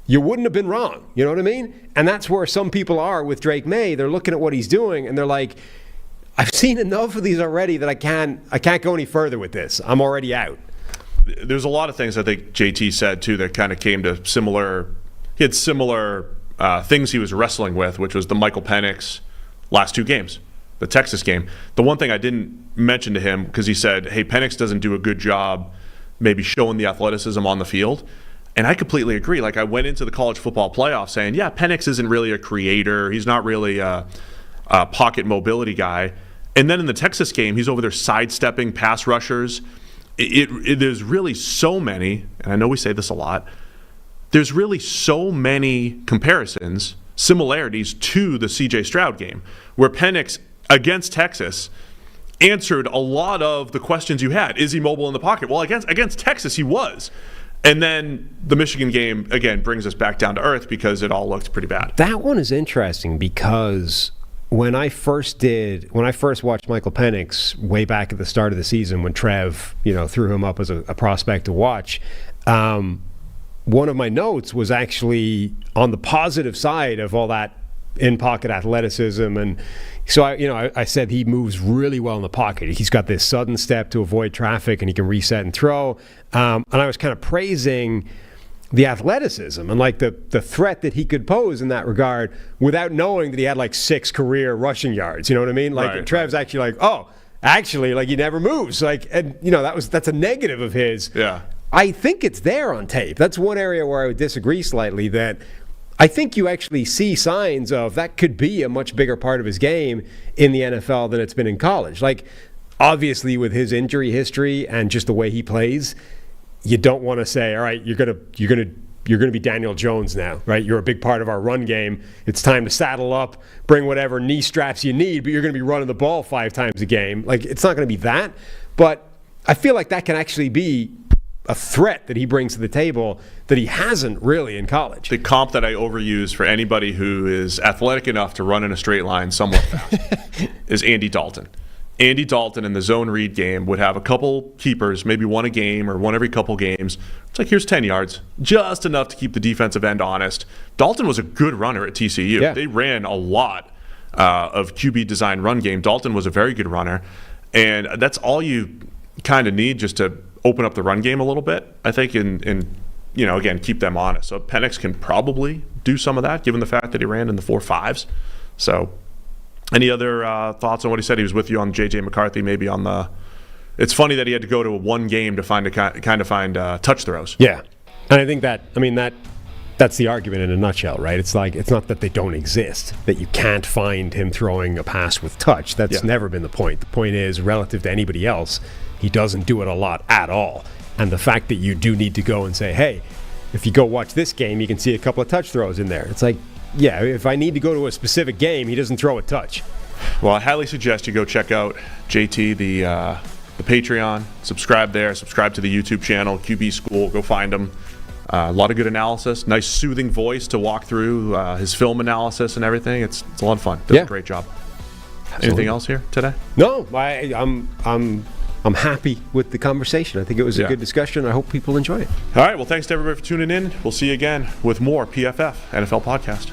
you wouldn't have been wrong. You know what I mean? And that's where some people are with Drake May. They're looking at what he's doing, and they're like, I've seen enough of these already that I can't go any further with this. I'm already out.
There's a lot of things I think JT said, too, that kind of came to similar things he was wrestling with, which was the Michael Penix last 2 games. The Texas game. The one thing I didn't mention to him, because he said, hey, Penix doesn't do a good job maybe showing the athleticism on the field. And I completely agree. Like, I went into the college football playoff saying, yeah, Penix isn't really a creator. He's not really a pocket mobility guy. And then in the Texas game, he's over there sidestepping pass rushers. There's really so many, and I know we say this a lot, there's really so many comparisons, similarities to the CJ Stroud game, where Penix against Texas answered a lot of the questions you had. Is he mobile in the pocket? Well, against Texas, he was. And then the Michigan game, again, brings us back down to earth because it all looked pretty bad.
That one is interesting because when I first watched Michael Penix way back at the start of the season when Trev, threw him up as a prospect to watch, one of my notes was actually on the positive side of all that in-pocket athleticism. And so I said he moves really well in the pocket. He's got this sudden step to avoid traffic, and he can reset and throw. And I was kind of praising the athleticism and like the threat that he could pose in that regard without knowing that he had like 6 career rushing yards. You know what I mean? Like, right. Trev's actually like, like he never moves. Like, and that's a negative of his.
Yeah.
I think it's there on tape. That's one area where I would disagree slightly, that I think you actually see signs of that could be a much bigger part of his game in the NFL than it's been in college. Like, obviously with his injury history and just the way he plays, you don't want to say, all right, you're gonna be Daniel Jones now, right? You're a big part of our run game. It's time to saddle up, bring whatever knee straps you need, but you're going to be running the ball 5 times a game. Like, it's not going to be that, but I feel like that can actually be a threat that he brings to the table that he hasn't really in college.
The comp that I overuse for anybody who is athletic enough to run in a straight line somewhat fast is Andy Dalton. Andy Dalton in the zone read game would have a couple keepers, maybe one a game or one every couple games. It's like, here's 10 yards, just enough to keep the defensive end honest. Dalton was a good runner at TCU.
Yeah.
They ran a lot of QB design run game. Dalton was a very good runner, and that's all you kind of need just to open up the run game a little bit, I think, and again, keep them honest. So Penix can probably do some of that, given the fact that he ran in the 4.5s. So any other thoughts on what he said? He was with you on J.J. McCarthy, maybe on the – it's funny that he had to go to one game to find touch throws.
Yeah. And I think that's the argument in a nutshell, right? It's like, it's not that they don't exist, that you can't find him throwing a pass with touch. That's never been the point. The point is, relative to anybody else, he doesn't do it a lot at all. And the fact that you do need to go and say, hey, if you go watch this game, you can see a couple of touch throws in there. It's like, yeah, if I need to go to a specific game, he doesn't throw a touch.
Well, I highly suggest you go check out JT, the Patreon. Subscribe there. Subscribe to the YouTube channel, QB School. Go find him. A lot of good analysis. Nice, soothing voice to walk through his film analysis and everything. It's a lot of fun. Does a great job. Absolutely. Anything else here today?
No, I'm happy with the conversation. I think it was a good discussion. I hope people enjoy it.
All right. Well, thanks to everybody for tuning in. We'll see you again with more PFF NFL Podcast.